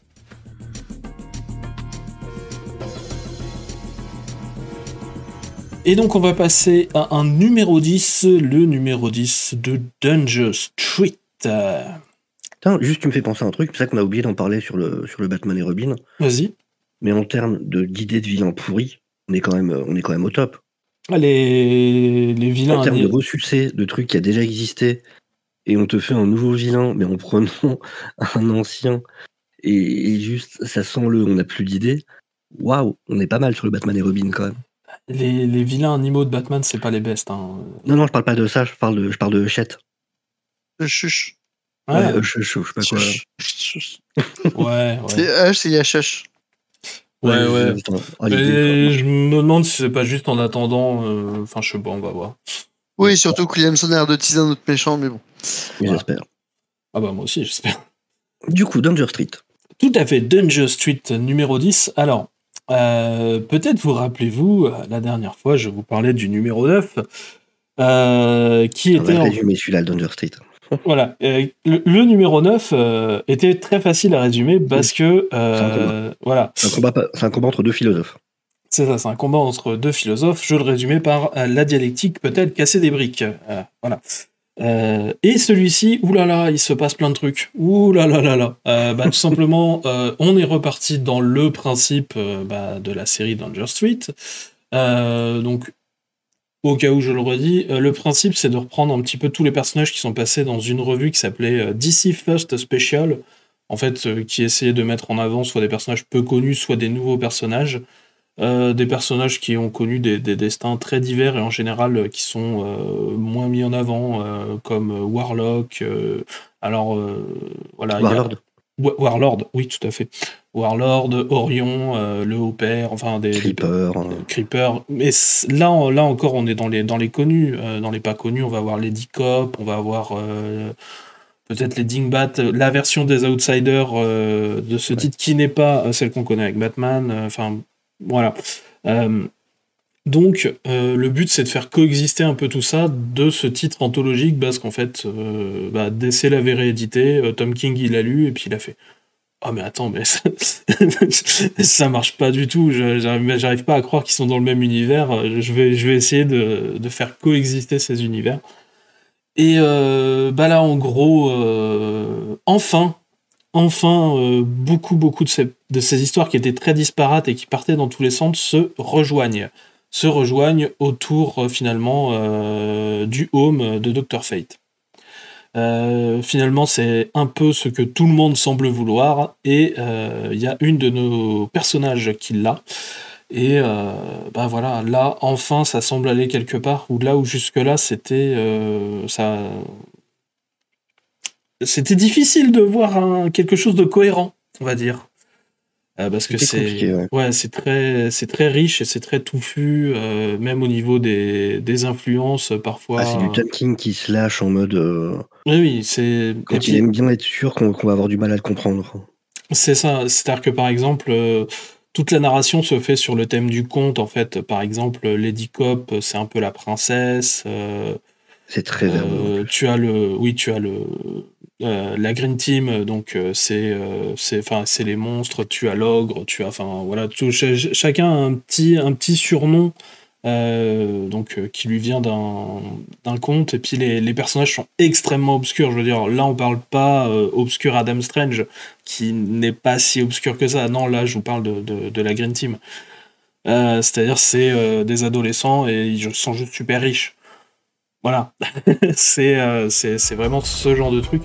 Et donc, on va passer à un numéro 10, le numéro 10 de Danger Street. Attends, juste, tu me fais penser à un truc. C'est ça qu'on a oublié d'en parler sur le Batman et Robin. Vas-y. Mais en termes d'idées de vilains pourris, on est quand même au top. Les vilains. En termes de ressucé, de trucs qui a déjà existé, et on te fait un nouveau vilain, mais en prenant un ancien, et juste, ça sent on n'a plus d'idées. Waouh, on est pas mal sur le Batman et Robin quand même. Les vilains animaux de Batman, c'est pas les bestes. Hein. Non, je parle pas de ça, je parle de Chet. Chuch. Ouais, je sais pas quoi. Ouais. C'est Yachuch. Ouais. Je me demande si c'est pas juste en attendant. Enfin, je sais pas, on va voir. Oui, surtout que Williamson a l'air de teaser un autre méchant, mais bon. Mais j'espère. Ah bah moi aussi, j'espère. Du coup, Danger Street. Tout à fait, Danger Street numéro 10. Alors, peut-être vous rappelez-vous, la dernière fois, je vous parlais du numéro 9, qui était... On va résumer celui-là, Danger Street. Voilà, le numéro 9 était très facile à résumer parce que... voilà. C'est un combat entre deux philosophes. C'est ça, c'est un combat entre deux philosophes. Je le résumais par la dialectique peut-être casser des briques. Voilà. Et celui-ci, oulala, il se passe plein de trucs. Oulala. Tout simplement, on est reparti dans le principe de la série Danger Street. Donc, au cas où je le redis, le principe c'est de reprendre un petit peu tous les personnages qui sont passés dans une revue qui s'appelait DC First Special. en fait, qui essayait de mettre en avant soit des personnages peu connus, soit des nouveaux personnages. Des personnages qui ont connu des destins très divers et en général qui sont moins mis en avant, comme Warlock. Voilà, Warlord. Warlord, oui, tout à fait. Warlord, Orion, le Haut-Père, enfin Creeper. Mais là encore, on est dans les connus. Dans les pas connus, on va avoir Lady Cop, on va avoir peut-être les Dingbat, la version des Outsiders de ce titre qui n'est pas celle qu'on connaît avec Batman. Enfin, voilà. Donc, le but, c'est de faire coexister un peu tout ça de ce titre anthologique, parce qu'en fait, DC l'avait réédité, Tom King, il l'a lu, et puis il a fait « Ah, mais attends, mais ça marche pas du tout, j'arrive pas à croire qu'ils sont dans le même univers, je vais essayer de faire coexister ces univers. » Et là, en gros, enfin, beaucoup de ces histoires qui étaient très disparates et qui partaient dans tous les sens se rejoignent autour finalement du home de Dr. Fate. Finalement, c'est un peu ce que tout le monde semble vouloir, et il y a une de nos personnages qui l'a. Et voilà, là, enfin, ça semble aller quelque part, où jusque-là, c'était difficile de voir quelque chose de cohérent, on va dire. Parce que c'est très riche et c'est très touffu, même au niveau des influences, parfois. C'est du Tom King qui se lâche en mode... Oui, c'est... Quand il aime bien être sûr qu'on va avoir du mal à le comprendre. C'est ça, c'est-à-dire que par exemple... toute la narration se fait sur le thème du conte, en fait. Par exemple, Lady Cop, c'est un peu la princesse. C'est très verbeux. Tu as la Green Team, donc c'est les monstres. Tu as l'ogre, chacun a un petit surnom, qui lui vient d'un conte. Et puis les personnages sont extrêmement obscurs. Je veux dire, là on parle pas obscur Adam Strange, qui n'est pas si obscur que ça. Non, là je vous parle de la Green Team. C'est-à-dire c'est des adolescents et ils sont juste super riches. Voilà. c'est vraiment ce genre de truc.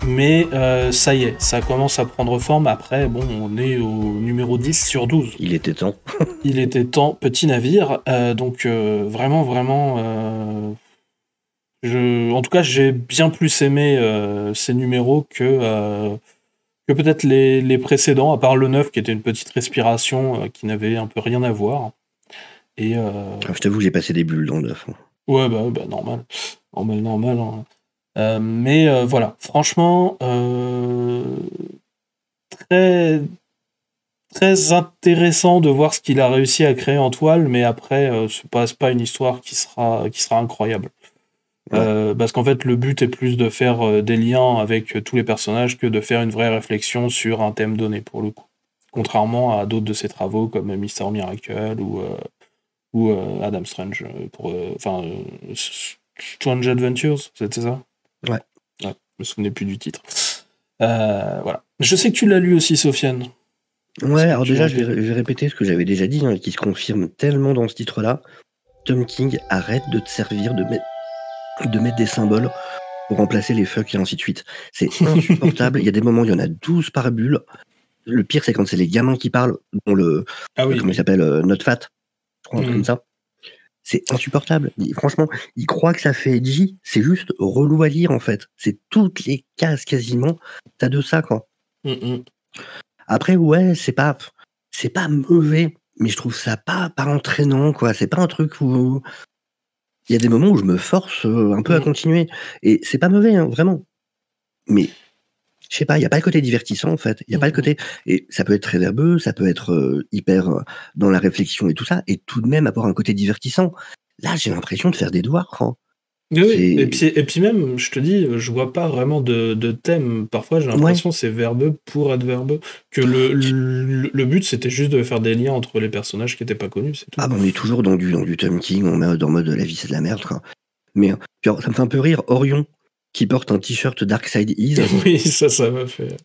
Mais ça y est, ça commence à prendre forme. Après, bon, on est au numéro 10 sur 12. Il était temps. Il était temps, petit navire. Vraiment, en tout cas, j'ai bien plus aimé ces numéros que peut-être les précédents, à part le 9, qui était une petite respiration qui n'avait un peu rien à voir. Et, je t'avoue, j'ai passé des bulles dans le 9. Ouais, normal. Normal. Hein. Mais voilà, franchement, très, très intéressant de voir ce qu'il a réussi à créer en toile, mais après, c'est pas une histoire qui sera incroyable. Ouais. Parce qu'en fait, le but est plus de faire des liens avec tous les personnages que de faire une vraie réflexion sur un thème donné, pour le coup. Contrairement à d'autres de ses travaux, comme Mr. Miracle ou Adam Strange, Strange Adventures, c'était ça ? Ouais. Je me souvenais plus du titre. Voilà. Je sais que tu l'as lu aussi, Sofiane. Ouais, alors déjà, je vais répéter ce que j'avais déjà dit, qui se confirme tellement dans ce titre-là. Tom King, arrête de te servir de mettre des symboles pour remplacer les fuck et ainsi de suite. C'est insupportable. Il y a des moments, il y en a 12 par bulle. Le pire, c'est quand c'est les gamins qui parlent, dont comment il s'appelle, Not Fat, je crois, un truc comme ça. C'est insupportable. Franchement, il croit que ça fait edgy. C'est juste relou à lire, en fait. C'est toutes les cases, quasiment. T'as de ça, quoi. Après, ouais, c'est pas mauvais, mais je trouve ça pas entraînant, quoi. C'est pas un truc où... Il y a des moments où je me force un peu à continuer. Et c'est pas mauvais, hein, vraiment. Mais... je sais pas, il n'y a pas le côté divertissant, en fait. Il n'y a pas le côté... Et ça peut être très verbeux, ça peut être hyper dans la réflexion et tout ça, et tout de même avoir un côté divertissant. Là, j'ai l'impression de faire des devoirs, quoi. Oui, et puis même, je te dis, je vois pas vraiment de thème. Parfois, j'ai l'impression que c'est verbeux pour être verbeux. Que le but, c'était juste de faire des liens entre les personnages qui n'étaient pas connus, c'est tout. Ah, on est toujours dans du Tom King, on est dans mode la vie, c'est de la merde, quoi. Mais genre, ça me fait un peu rire, Orion, qui porte un t-shirt Darkseid Is. Oui, ça m'a fait...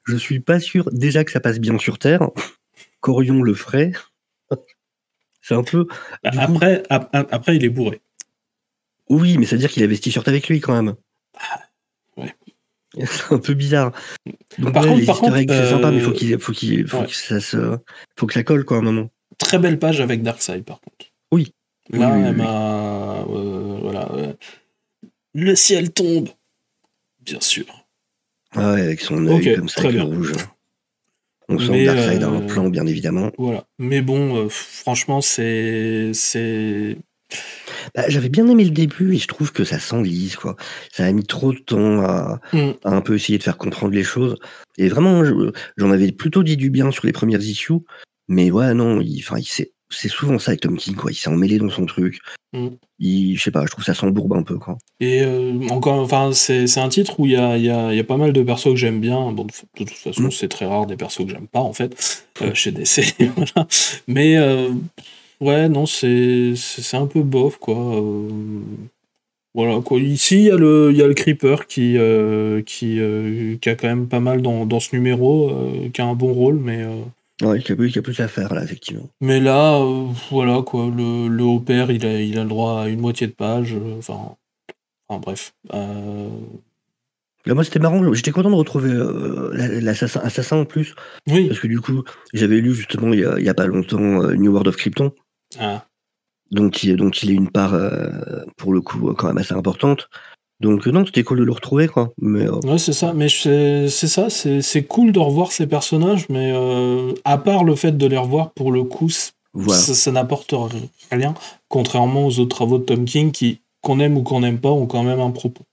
Je suis pas sûr, déjà, que ça passe bien sur Terre, qu'Orion le ferait. C'est un peu... Après, il est bourré. Oui, mais ça veut dire qu'il avait ce t-shirt avec lui, quand même. Ouais. C'est un peu bizarre. Donc, Par ouais, contre, les par easter eggs, contre, c'est sympa, mais ouais. faut que ça colle, quoi, à un moment. Très belle page avec Darkseid, par contre. Oui. Là, Oui. elle m'a... voilà. Le ciel tombe, bien sûr. Ah ouais, avec son œil comme ça, très avec le bien. rouge. On sent Mais, que Darkseid a un plan, bien évidemment. Voilà. Mais bon, franchement, c'est... Bah, j'avais bien aimé le début et je trouve que ça s'enlise, quoi. Ça a mis trop de temps à un peu essayer de faire comprendre les choses. Et vraiment, j'en avais plutôt dit du bien sur les premières issues. Mais ouais, non, c'est souvent ça avec Tom King, quoi. Il s'est emmêlé dans son truc. Je sais pas, je trouve que ça s'embourbe un peu, quoi. Et encore, enfin, c'est un titre où il y a pas mal de persos que j'aime bien. Bon, de toute façon, c'est très rare des persos que j'aime pas, en fait, chez DC. Voilà. Mais ouais, non, c'est un peu bof, quoi. Voilà, quoi. Ici, il y a le Creeper qui a quand même pas mal dans ce numéro, qui a un bon rôle, mais... Ouais, il y a plus à faire, là, effectivement. Mais là, voilà, quoi. Le haut père, il a le droit à une moitié de page. Enfin, bref. Là, moi, c'était marrant. J'étais content de retrouver l'assassin en plus. Oui. Parce que du coup, j'avais lu justement il y a pas longtemps New World of Krypton. Ah. Donc il a une part, pour le coup, quand même assez importante. Donc non, c'était cool de le retrouver, quoi. Mais, ouais, c'est ça. Mais c'est cool de revoir ces personnages, mais à part le fait de les revoir, pour le coup, voilà. ça n'apporte rien, contrairement aux autres travaux de Tom King qui, qu'on aime ou qu'on n'aime pas, ont quand même un propos.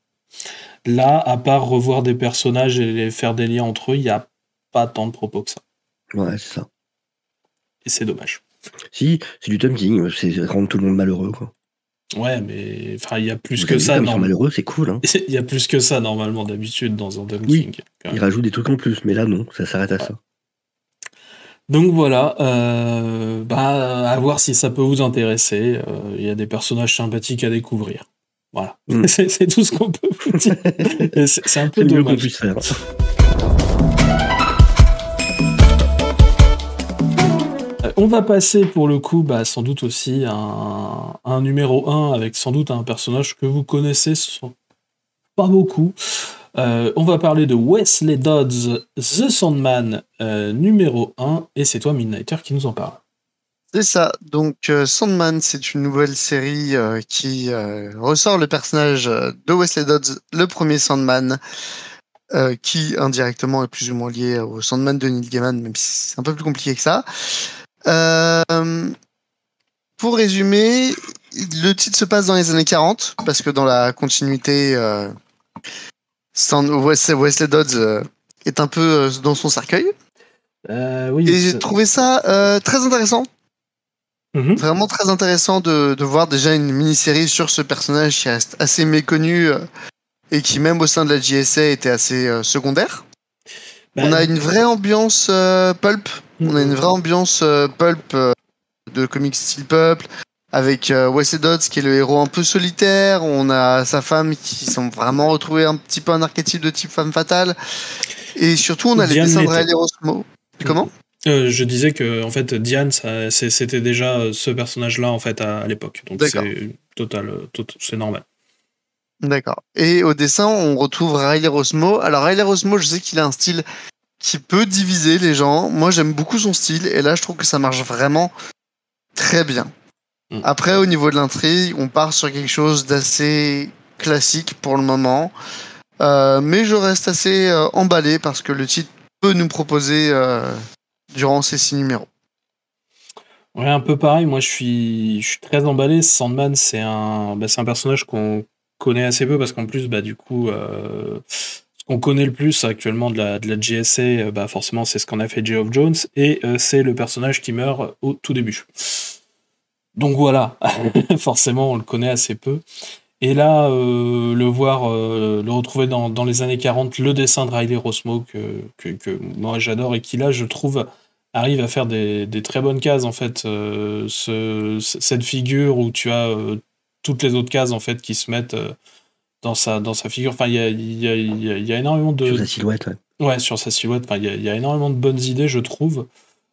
Là, à part revoir des personnages et faire des liens entre eux, il n'y a pas tant de propos que ça. Ouais, c'est ça. Et c'est dommage. Si, c'est du Tom King, c'est rendre tout le monde malheureux, quoi. Ouais, mais enfin, il y a plus Vous que ça. Comme ils sont malheureux, c'est cool. Hein. Il y a plus que ça, normalement, d'habitude, dans un Tom oui, King. Il rajoute des trucs en plus, mais là, non, ça s'arrête à ça. Donc voilà, à voir si ça peut vous intéresser. Il y a des personnages sympathiques à découvrir. Voilà, c'est tout ce qu'on peut vous dire. C'est un peu c'est dommage. mieux qu'on puisse faire. On va passer pour le coup, sans doute aussi un numéro 1 avec sans doute un personnage que vous connaissez, pas beaucoup. On va parler de Wesley Dodds, The Sandman, numéro 1, et c'est toi, Midnighter, qui nous en parle. C'est ça. Donc, Sandman, c'est une nouvelle série qui ressort le personnage de Wesley Dodds, le premier Sandman, qui indirectement est plus ou moins lié au Sandman de Neil Gaiman, même si c'est un peu plus compliqué que ça. Pour résumer, le titre se passe dans les années 40, parce que dans la continuité, Wesley Dodds est un peu dans son cercueil. Oui, et j'ai trouvé ça très intéressant. Vraiment très intéressant de voir déjà une mini-série sur ce personnage qui reste assez méconnu et qui, même au sein de la JSA, était assez secondaire. On a une vraie ambiance pulp. On a une vraie ambiance pulp de comics style pulp, avec Wesley Dodds qui est le héros un peu solitaire. On a sa femme qui sont vraiment retrouvés un petit peu un archétype de type femme fatale. Et surtout, on a les dessins de Riley Rossmo. Comment ? Je disais que en fait Diane, c'était déjà ce personnage-là en fait à l'époque, donc c'est normal. D'accord. Et au dessin, on retrouve Riley Rossmo. Alors Riley Rossmo, je sais qu'il a un style qui peut diviser les gens. Moi, j'aime beaucoup son style, et là, je trouve que ça marche vraiment très bien. Après, au niveau de l'intrigue, on part sur quelque chose d'assez classique pour le moment, mais je reste assez emballé parce que le titre peut nous proposer durant ces 6 numéros. Ouais, un peu pareil. Moi, je suis très emballé. Sandman, c'est un personnage qu'on connaît assez peu parce qu'en plus, du coup, ce qu'on connaît le plus actuellement de la JSA, forcément, c'est ce qu'on a fait Geoff Jones, et c'est le personnage qui meurt au tout début. Donc voilà, forcément, on le connaît assez peu. Et là, le retrouver dans les années 40, le dessin de Riley Rossmo que moi j'adore et qui là, je trouve, arrive à faire des très bonnes cases en fait. Cette figure où tu as toutes les autres cases en fait qui se mettent dans sa figure. Enfin, il y a énormément de... Sur sa silhouette, ouais. Ouais, sur sa silhouette. Enfin, il y a énormément de bonnes idées, je trouve.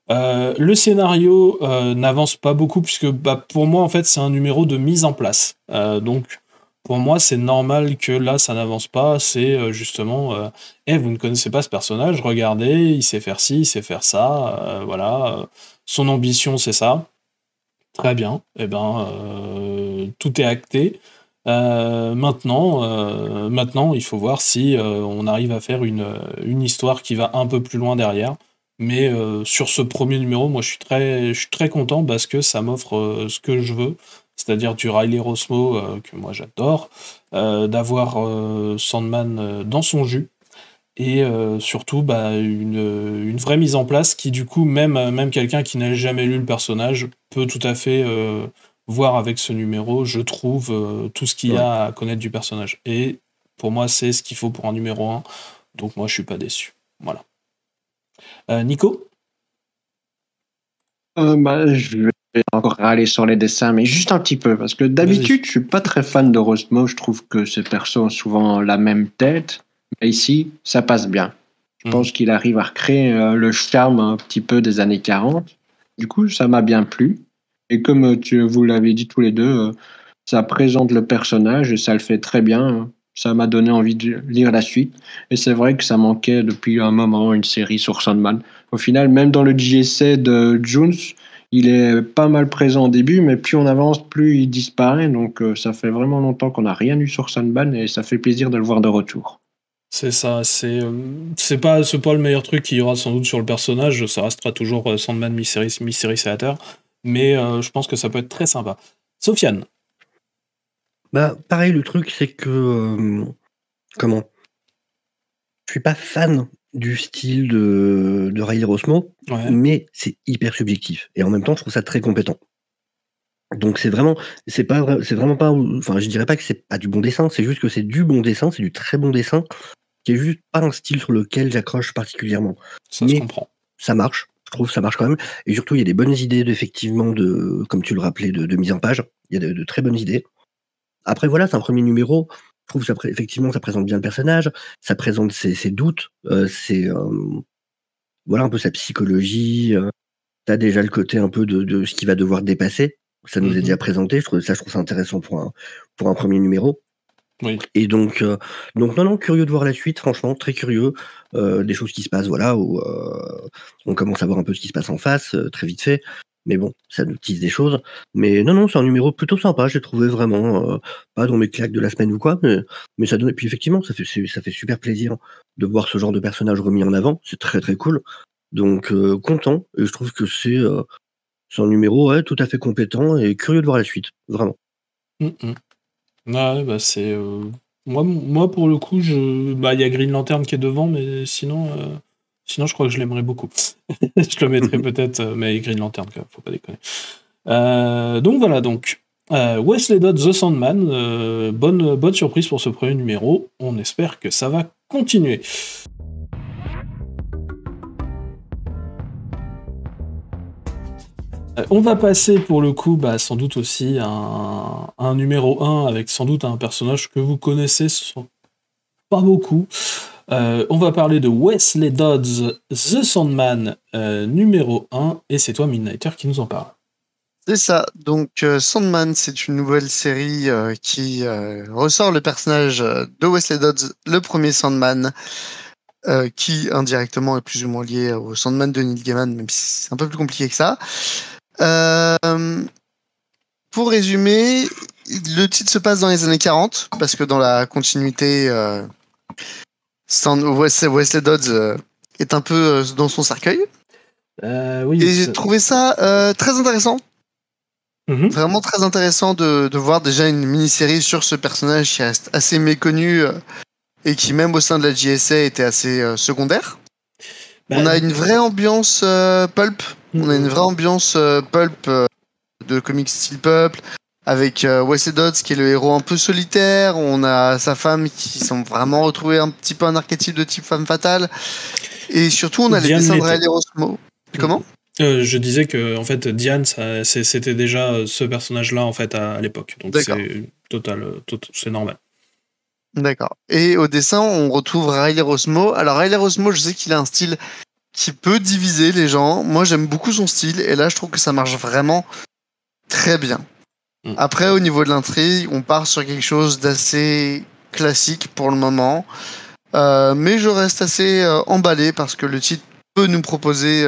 Le scénario n'avance pas beaucoup puisque pour moi en fait c'est un numéro de mise en place. Donc pour moi, c'est normal que là, ça n'avance pas. C'est justement, vous ne connaissez pas ce personnage, regardez, il sait faire ci, il sait faire ça, voilà. Son ambition, c'est ça. Très bien. Eh ben, tout est acté. Maintenant, il faut voir si on arrive à faire une histoire qui va un peu plus loin derrière. Mais sur ce premier numéro, moi, je suis très content parce que ça m'offre ce que je veux, c'est-à-dire du Riley Rossmo que moi j'adore, d'avoir Sandman dans son jus. Et surtout, une vraie mise en place qui, du coup, même quelqu'un qui n'a jamais lu le personnage peut tout à fait voir avec ce numéro, je trouve, tout ce qu'il y a à connaître du personnage. Et pour moi, c'est ce qu'il faut pour un numéro 1. Donc moi, je suis pas déçu. Voilà. Nico ? Je vais encore râler sur les dessins, mais juste un petit peu, parce que d'habitude, je suis pas très fan de Rossmo. Je trouve que ces persos ont souvent la même tête. Mais ici, ça passe bien. Je pense qu'il arrive à recréer le charme un petit peu des années 40. Du coup, ça m'a bien plu. Et comme vous l'avez dit tous les deux, ça présente le personnage et ça le fait très bien. Ça m'a donné envie de lire la suite. Et c'est vrai que ça manquait depuis un moment une série sur Sandman. Au final, même dans le JSA de Jones, il est pas mal présent au début, mais plus on avance, plus il disparaît. Donc ça fait vraiment longtemps qu'on n'a rien eu sur Sandman et ça fait plaisir de le voir de retour. C'est ça, c'est pas le meilleur truc qu'il y aura sans doute sur le personnage, ça restera toujours Sandman Mystery Theater, mais je pense que ça peut être très sympa. Sofiane. Pareil, le truc, c'est que... je suis pas fan du style de Riley Rossmo, mais c'est hyper subjectif. Et en même temps, je trouve ça très compétent. Donc c'est vraiment pas... Enfin, je dirais pas que c'est pas du bon dessin, c'est juste que c'est du bon dessin, c'est du très bon dessin, qui est juste pas un style sur lequel j'accroche particulièrement. Ça se comprend. Ça marche, je trouve ça marche quand même. Et surtout, il y a des bonnes idées, effectivement, comme tu le rappelais, de mise en page. Il y a de très bonnes idées. Après, voilà, c'est un premier numéro. Je trouve que effectivement, ça présente bien le personnage, ça présente ses doutes, voilà un peu sa psychologie. T'as déjà le côté un peu de ce qu'il va devoir dépasser. Ça nous est déjà présenté. Je trouve ça intéressant pour un premier numéro. Oui. Et donc non, curieux de voir la suite, franchement, très curieux. Des choses qui se passent, voilà, où on commence à voir un peu ce qui se passe en face, très vite fait. Mais bon, ça nous tease des choses. Mais non, c'est un numéro plutôt sympa, j'ai trouvé vraiment, pas dans mes claques de la semaine ou quoi, mais ça donne. Et puis effectivement, ça fait super plaisir de voir ce genre de personnage remis en avant. C'est très très cool. Donc content. Et je trouve que c'est un numéro tout à fait compétent et curieux de voir la suite, vraiment. Ouais, c'est moi pour le coup, il y a Green Lantern qui est devant, mais sinon je crois que je l'aimerais beaucoup. Je le mettrais peut-être, mais Green Lantern, faut pas déconner. Donc voilà, Wesley Dodd The Sandman, bonne surprise pour ce premier numéro. On espère que ça va continuer. On va passer pour le coup, sans doute aussi un numéro 1 avec sans doute un personnage que vous connaissez, ce sont pas beaucoup. On va parler de Wesley Dodds The Sandman numéro 1, et c'est toi Midnighter qui nous en parle. C'est ça, donc Sandman, c'est une nouvelle série qui ressort le personnage de Wesley Dodds, le premier Sandman, qui indirectement est plus ou moins lié au Sandman de Neil Gaiman, même si c'est un peu plus compliqué que ça. Pour résumer, le titre se passe dans les années 40, parce que dans la continuité, Wesley Dodds est un peu dans son cercueil. Oui, et j'ai trouvé ça très intéressant. Vraiment très intéressant de voir déjà une mini-série sur ce personnage qui reste assez méconnu et qui, même au sein de la JSA, était assez secondaire. On a une vraie ambiance pulp. On a une vraie ambiance pulp de comics style pulp, avec Wesley Dodds qui est le héros un peu solitaire. On a sa femme qui sont vraiment retrouvés un petit peu un archétype de type femme fatale. Et surtout, on a les dessins de Riley Rossmo. Comment je disais que en fait Diane, c'était déjà ce personnage-là en fait à l'époque. Donc c'est normal. D'accord. Et au dessin, on retrouve Riley Rossmo. Alors Riley Rossmo, je sais qu'il a un style qui peut diviser les gens. Moi, j'aime beaucoup son style, et là, je trouve que ça marche vraiment très bien. Après, au niveau de l'intrigue, on part sur quelque chose d'assez classique pour le moment. Mais je reste assez emballé parce que le titre peut nous proposer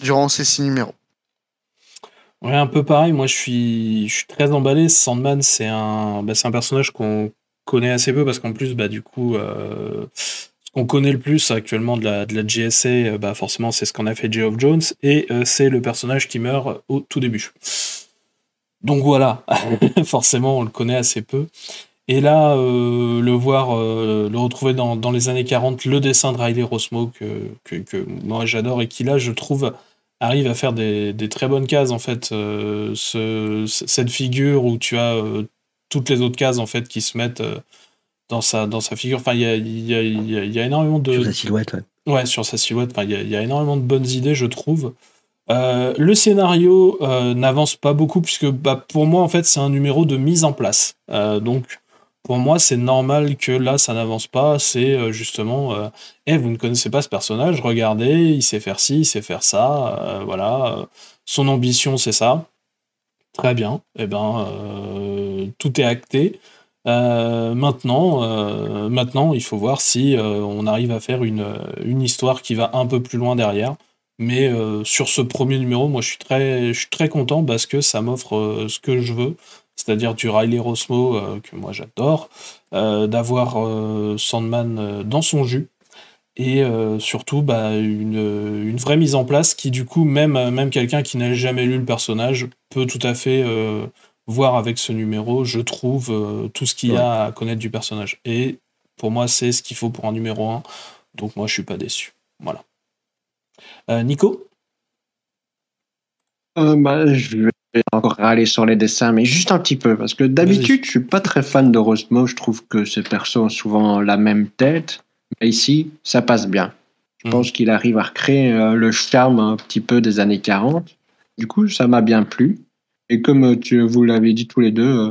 durant ces 6 numéros. Ouais, un peu pareil, moi je suis très emballé. Sandman, c'est un personnage qu'on connaît assez peu parce qu'en plus, du coup, ce qu'on connaît le plus actuellement de la GSA, forcément, c'est ce qu'on a fait Geoff Jones et c'est le personnage qui meurt au tout début. Donc voilà, forcément, on le connaît assez peu. Et là, le retrouver dans les années 40, le dessin de Riley Rossmo que moi j'adore et qui là, je trouve, arrive à faire des très bonnes cases en fait. Cette figure où tu as toutes les autres cases en fait qui se mettent dans sa figure. Enfin, il y a énormément de... Sur sa silhouette, ouais. Ouais, sur sa silhouette. Enfin, il y a énormément de bonnes idées, je trouve. Le scénario n'avance pas beaucoup puisque pour moi en fait c'est un numéro de mise en place. Donc pour moi c'est normal que là ça n'avance pas. C'est justement vous ne connaissez pas ce personnage, regardez, il sait faire ci, il sait faire ça, voilà. Son ambition c'est ça. Très bien. Et ben tout est acté. Maintenant, il faut voir si on arrive à faire une histoire qui va un peu plus loin derrière. Mais sur ce premier numéro, moi, je suis très content parce que ça m'offre ce que je veux, c'est-à-dire du Riley Rossmo que moi j'adore, d'avoir Sandman dans son jus et surtout une vraie mise en place qui du coup même quelqu'un qui n'a jamais lu le personnage peut tout à fait voir avec ce numéro, je trouve, tout ce qu'il y a à connaître du personnage. Et pour moi, c'est ce qu'il faut pour un numéro 1. Donc moi, je suis pas déçu. Voilà. Nico ? Je vais encore râler sur les dessins, mais juste un petit peu, parce que d'habitude, je suis pas très fan de Rossmo. Je trouve que ces persos ont souvent la même tête. Mais ici, ça passe bien. Je pense qu'il arrive à recréer le charme un petit peu des années 40. Du coup, ça m'a bien plu. Et comme vous l'avez dit tous les deux,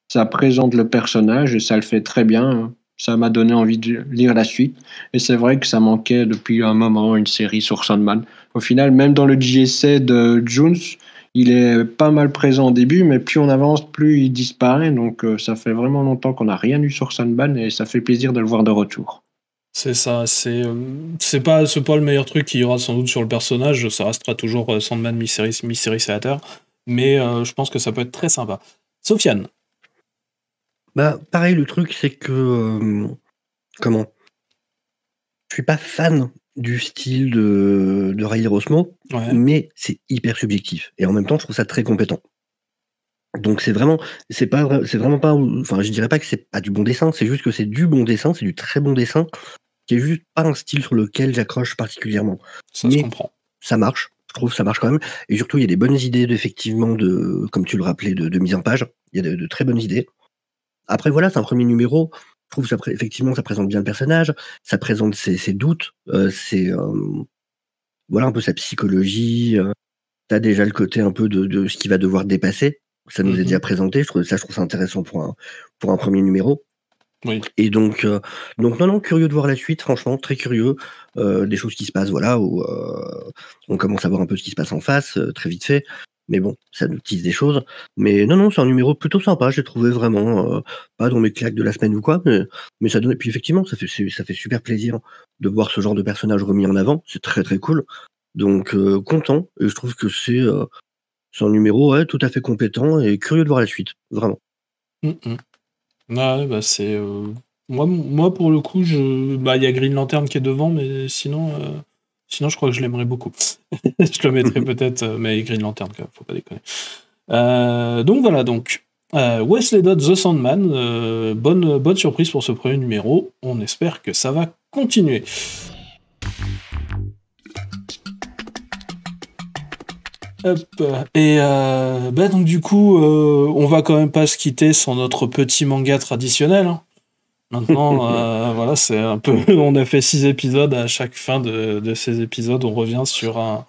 ça présente le personnage et ça le fait très bien. Ça m'a donné envie de lire la suite. Et c'est vrai que ça manquait depuis un moment une série sur Sandman. Au final, même dans le JSA de Jones, il est pas mal présent au début, mais plus on avance, plus il disparaît. Donc ça fait vraiment longtemps qu'on n'a rien eu sur Sandman et ça fait plaisir de le voir de retour. C'est ça, c'est pas le meilleur truc qu'il y aura sans doute sur le personnage, ça restera toujours Sandman Mystery Theater, mais je pense que ça peut être très sympa. Sofiane. Pareil, le truc, c'est que... Je suis pas fan du style de Riley Rossmo, mais c'est hyper subjectif. Et en même temps, je trouve ça très compétent. Donc c'est vraiment pas... Enfin, je dirais pas que c'est pas du bon dessin, c'est juste que c'est du bon dessin, c'est du très bon dessin, qui est juste pas un style sur lequel j'accroche particulièrement. Ça se comprend. Ça marche, je trouve ça marche quand même. Et surtout, il y a des bonnes idées, effectivement, comme tu le rappelais, de mise en page. Il y a de très bonnes idées. Après, voilà, c'est un premier numéro. Je trouve que effectivement, ça présente bien le personnage, ça présente ses doutes, voilà un peu sa psychologie. T'as déjà le côté un peu de ce qu'il va devoir dépasser. Ça nous est déjà présenté. Je trouve ça intéressant pour un premier numéro. Oui. Et donc non, curieux de voir la suite, franchement, très curieux. Des choses qui se passent, voilà, où on commence à voir un peu ce qui se passe en face, très vite fait. Mais bon, ça nous tisse des choses. Mais non, c'est un numéro plutôt sympa, j'ai trouvé vraiment. Pas dans mes claques de la semaine ou quoi, mais ça donne. Et puis effectivement, ça fait super plaisir de voir ce genre de personnage remis en avant. C'est très très cool. Donc content. Et je trouve que c'est un numéro tout à fait compétent et curieux de voir la suite, vraiment. Ouais, c'est moi pour le coup, il y a Green Lantern qui est devant, mais sinon je crois que je l'aimerais beaucoup. Je le mettrais peut-être, mais Green Lantern, quand même, faut pas déconner. Donc voilà, Wesley Dodd The Sandman, bonne surprise pour ce premier numéro. On espère que ça va continuer. Hop. Et donc du coup, on va quand même pas se quitter sans notre petit manga traditionnel. Hein. Maintenant, voilà, c'est un peu. On a fait 6 épisodes. À chaque fin de ces épisodes, on revient sur un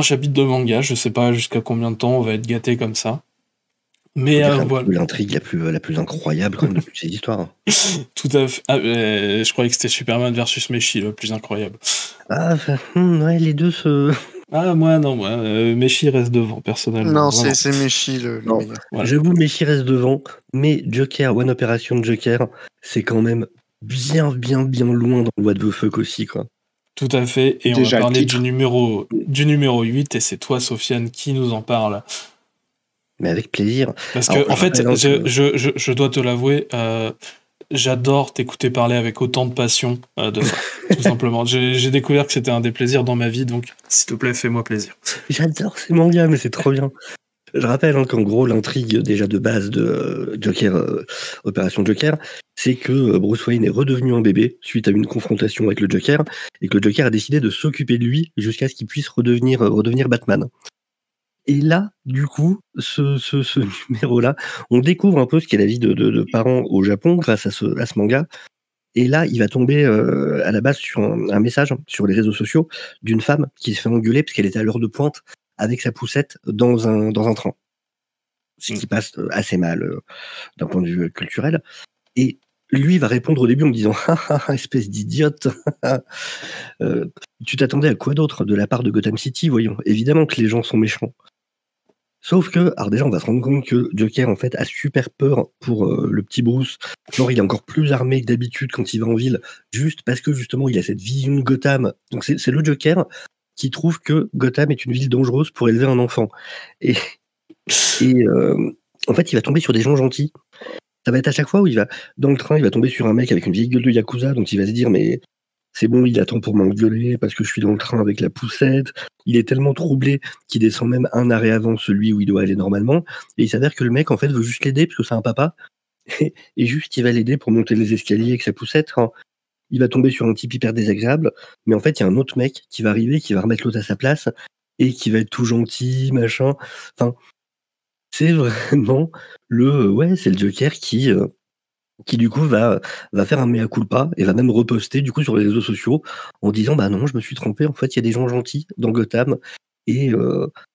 chapitre de manga. Je sais pas jusqu'à combien de temps on va être gâté comme ça. Mais voilà. L'intrigue la plus incroyable quand même de toutes ces histoires. Tout à fait. Je croyais que c'était Superman versus Meshi le plus incroyable. Ouais, les deux se Ah, moi, non, moi, Meshi reste devant, personnellement. Non, vraiment. c'est Meshi le Non. meilleur. Voilà. J'avoue, Meshi reste devant, mais Joker, One Operation Joker, c'est quand même bien loin dans le What the fuck aussi, quoi. Tout à fait, et on Déjà va le parler titre. du numéro 8, et c'est toi, Sofiane, qui nous en parle. Mais avec plaisir. Parce Alors, que, en je fait, rappelle, hein, je dois te l'avouer, j'adore t'écouter parler avec autant de passion de ça, tout simplement. J'ai découvert que c'était un des plaisirs dans ma vie, donc s'il te plaît, fais-moi plaisir. J'adore ces mangas, mais c'est trop bien. Je rappelle qu'en gros, l'intrigue déjà de base de Joker, Opération Joker, c'est que Bruce Wayne est redevenu un bébé suite à une confrontation avec le Joker, et que le Joker a décidé de s'occuper de lui jusqu'à ce qu'il puisse redevenir Batman. Et là, du coup, ce numéro-là, on découvre un peu ce qu'est la vie de parents au Japon grâce à ce manga. Et là, il va tomber à la base sur un message sur les réseaux sociaux d'une femme qui se fait engueuler parce qu'elle était à l'heure de pointe avec sa poussette dans un train. Ce qui passe assez mal d'un point de vue culturel. Et lui va répondre au début en disant « espèce d'idiote tu t'attendais à quoi d'autre de la part de Gotham City, voyons. Évidemment que les gens sont méchants. » Sauf que, alors déjà, on va se rendre compte que Joker, en fait, a super peur pour le petit Bruce. Genre, il est encore plus armé que d'habitude quand il va en ville, juste parce que, justement, il a cette vision de Gotham. Donc, c'est le Joker qui trouve que Gotham est une ville dangereuse pour élever un enfant. Et en fait, il va tomber sur des gens gentils. Ça va être à chaque fois où il va, dans le train, il va tomber sur un mec avec une vieille gueule de Yakuza, donc il va se dire, mais c'est bon, il attend pour m'engueuler parce que je suis dans le train avec la poussette. Il est tellement troublé qu'il descend même un arrêt avant celui où il doit aller normalement. Et il s'avère que le mec, en fait, veut juste l'aider parce que c'est un papa. Et juste, il va l'aider pour monter les escaliers avec sa poussette. Il va tomber sur un type hyper désagréable. Mais en fait, il y a un autre mec qui va arriver, qui va remettre l'autre à sa place et qui va être tout gentil, machin. Enfin, c'est vraiment c'est le Joker qui du coup va faire un mea culpa et va même reposter du coup sur les réseaux sociaux en disant bah non, je me suis trompé, en fait il y a des gens gentils dans Gotham et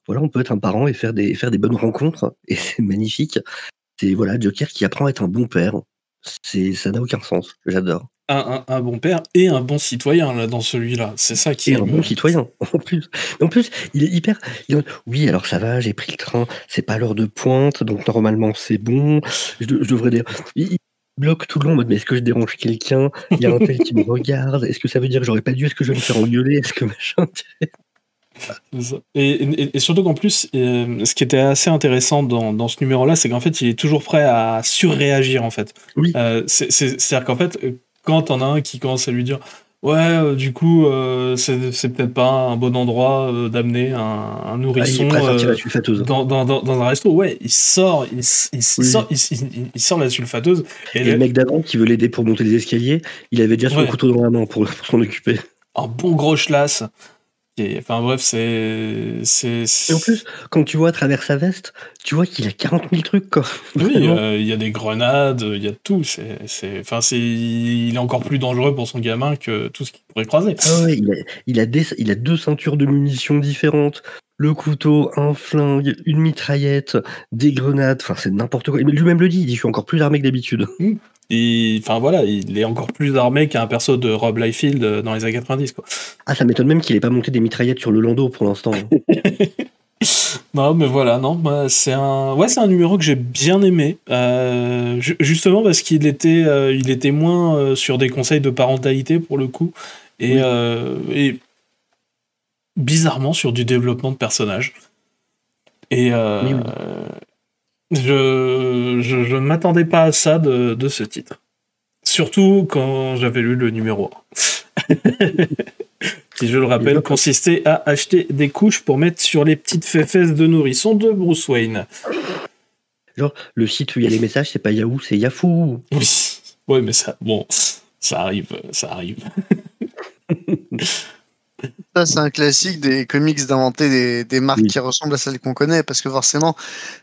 voilà, on peut être un parent et faire des bonnes rencontres et c'est magnifique. C'est voilà, Joker qui apprend à être un bon père. Ça n'a aucun sens, j'adore. Un bon père et un bon citoyen là dans celui-là, c'est ça qui Et un bon citoyen en plus. En plus, il est hyper. Oui, alors ça va, j'ai pris le train, c'est pas l'heure de pointe, donc normalement c'est bon. Je devrais dire. Il bloque tout le long en mode mais est-ce que je dérange quelqu'un? Il y a un tel qui me regarde. Est-ce que ça veut dire que j'aurais pas dû? Est-ce que je vais me faire engueuler? Est-ce que machin? Et surtout qu'en plus, ce qui était assez intéressant dans ce numéro-là, c'est qu'en fait, il est toujours prêt à surréagir en fait. Oui. C'est-à-dire qu'en fait, quand t'en as un qui commence à lui dire ouais, du coup, c'est peut-être pas un bon endroit d'amener un nourrisson dans un resto. Ouais, il sort la sulfateuse. Et le mec d'avant qui veut l'aider pour monter les escaliers, il avait déjà son couteau dans la main pour s'en occuper. Un bon gros schlass. Enfin bref, c'est. Et en plus, quand tu vois à travers sa veste, tu vois qu'il a 40 000 trucs, quoi. Oui, il y a des grenades, il y a tout. Il est encore plus dangereux pour son gamin que tout ce qu'il pourrait croiser. Ah ouais, il a 2 ceintures de munitions différentes, le couteau, un flingue, une mitraillette, des grenades, enfin c'est n'importe quoi. Lui-même le dit, il dit je suis encore plus armé que d'habitude. Enfin voilà, il est encore plus armé qu'un perso de Rob Liefeld dans les années 90, quoi. Ah, ça m'étonne même qu'il ait pas monté des mitraillettes sur le landau pour l'instant. Non, mais voilà, non, c'est un numéro que j'ai bien aimé, justement parce qu'il était moins sur des conseils de parentalité pour le coup, et bizarrement sur du développement de personnages. Et je ne m'attendais pas à ça de ce titre. Surtout quand j'avais lu le numéro 1. Qui, je le rappelle, consistait à acheter des couches pour mettre sur les petites fesses de nourrisson de Bruce Wayne. Genre, le site où il y a les messages, c'est pas Yahoo, c'est Yahoo. Oui, mais ça arrive. Ça, c'est un classique des comics d'inventer des marques qui ressemblent à celles qu'on connaît, parce que forcément,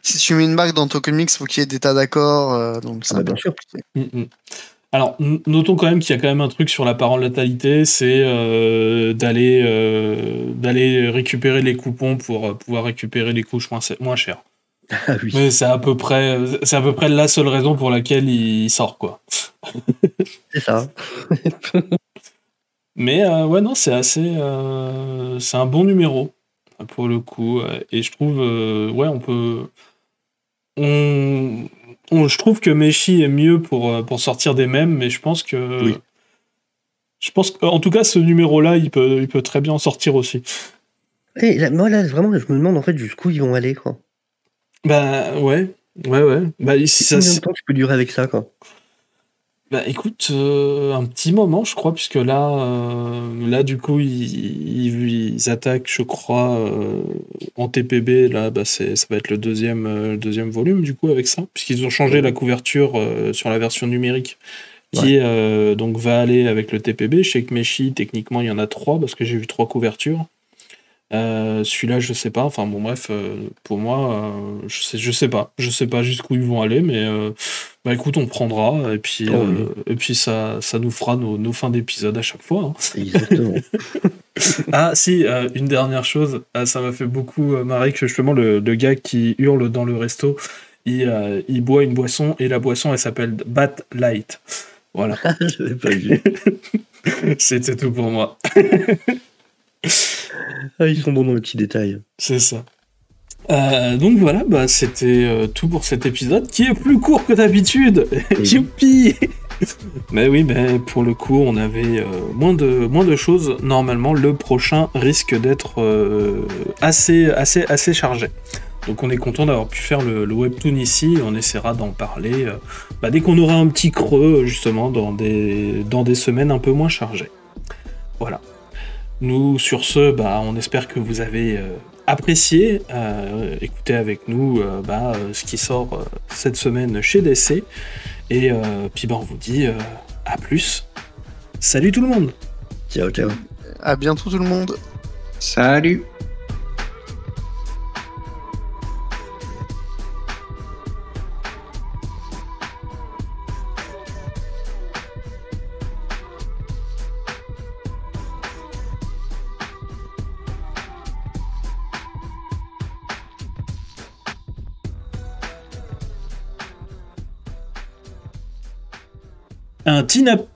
si tu mets une marque dans ton comics, il faut qu'il y ait des tas d'accords, donc c'est un peu compliqué. Alors, notons quand même qu'il y a quand même un truc sur la parentalité, c'est d'aller récupérer les coupons pour pouvoir récupérer les couches moins chères. Ah oui. Mais c'est à peu près la seule raison pour laquelle il sort, quoi. C'est ça. Mais ouais, non, c'est un bon numéro. pour le coup. Et je trouve, ouais, on peut. Je trouve que Meshi est mieux pour sortir des mèmes, mais je pense que. Oui. Je pense qu'en tout cas, ce numéro-là, il peut très bien en sortir aussi. Et là, moi, là, vraiment, je me demande en fait jusqu'où ils vont aller, quoi. Bah, ouais. Bah, Combien de temps tu peux durer avec ça, quoi? Bah, écoute, un petit moment, je crois, puisque là, du coup, ils attaquent, je crois, en TPB. Là, bah, ça va être le deuxième volume, du coup, avec ça, puisqu'ils ont changé la couverture sur la version numérique, qui donc va aller avec le TPB. Chez Meshi, techniquement, il y en a 3, parce que j'ai vu 3 couvertures. Celui-là, je sais pas. Enfin bon, bref, pour moi, je sais pas jusqu'où ils vont aller, mais bah écoute, on prendra et puis ça nous fera nos fins d'épisode à chaque fois. Hein. Exactement. Ah si, une dernière chose, ça m'a fait beaucoup marrer que justement le gars qui hurle dans le resto, il boit une boisson et la boisson elle s'appelle Bat Light. Voilà. Je l'avais pas vu. C'était tout pour moi. Ah, ils sont bons dans les petits détails. C'est ça. Donc voilà, bah, c'était tout pour cet épisode qui est plus court que d'habitude. Youpi. Mais oui, mais pour le coup, on avait moins de choses. Normalement, le prochain risque d'être assez chargé. Donc on est content d'avoir pu faire le webtoon ici. On essaiera d'en parler dès qu'on aura un petit creux, justement, dans des semaines un peu moins chargées. Voilà. Nous, sur ce, on espère que vous avez apprécié, écouter avec nous ce qui sort cette semaine chez DC. Et puis on vous dit à plus. Salut tout le monde. Ciao, ciao. À bientôt tout le monde. Salut. Un tin-up.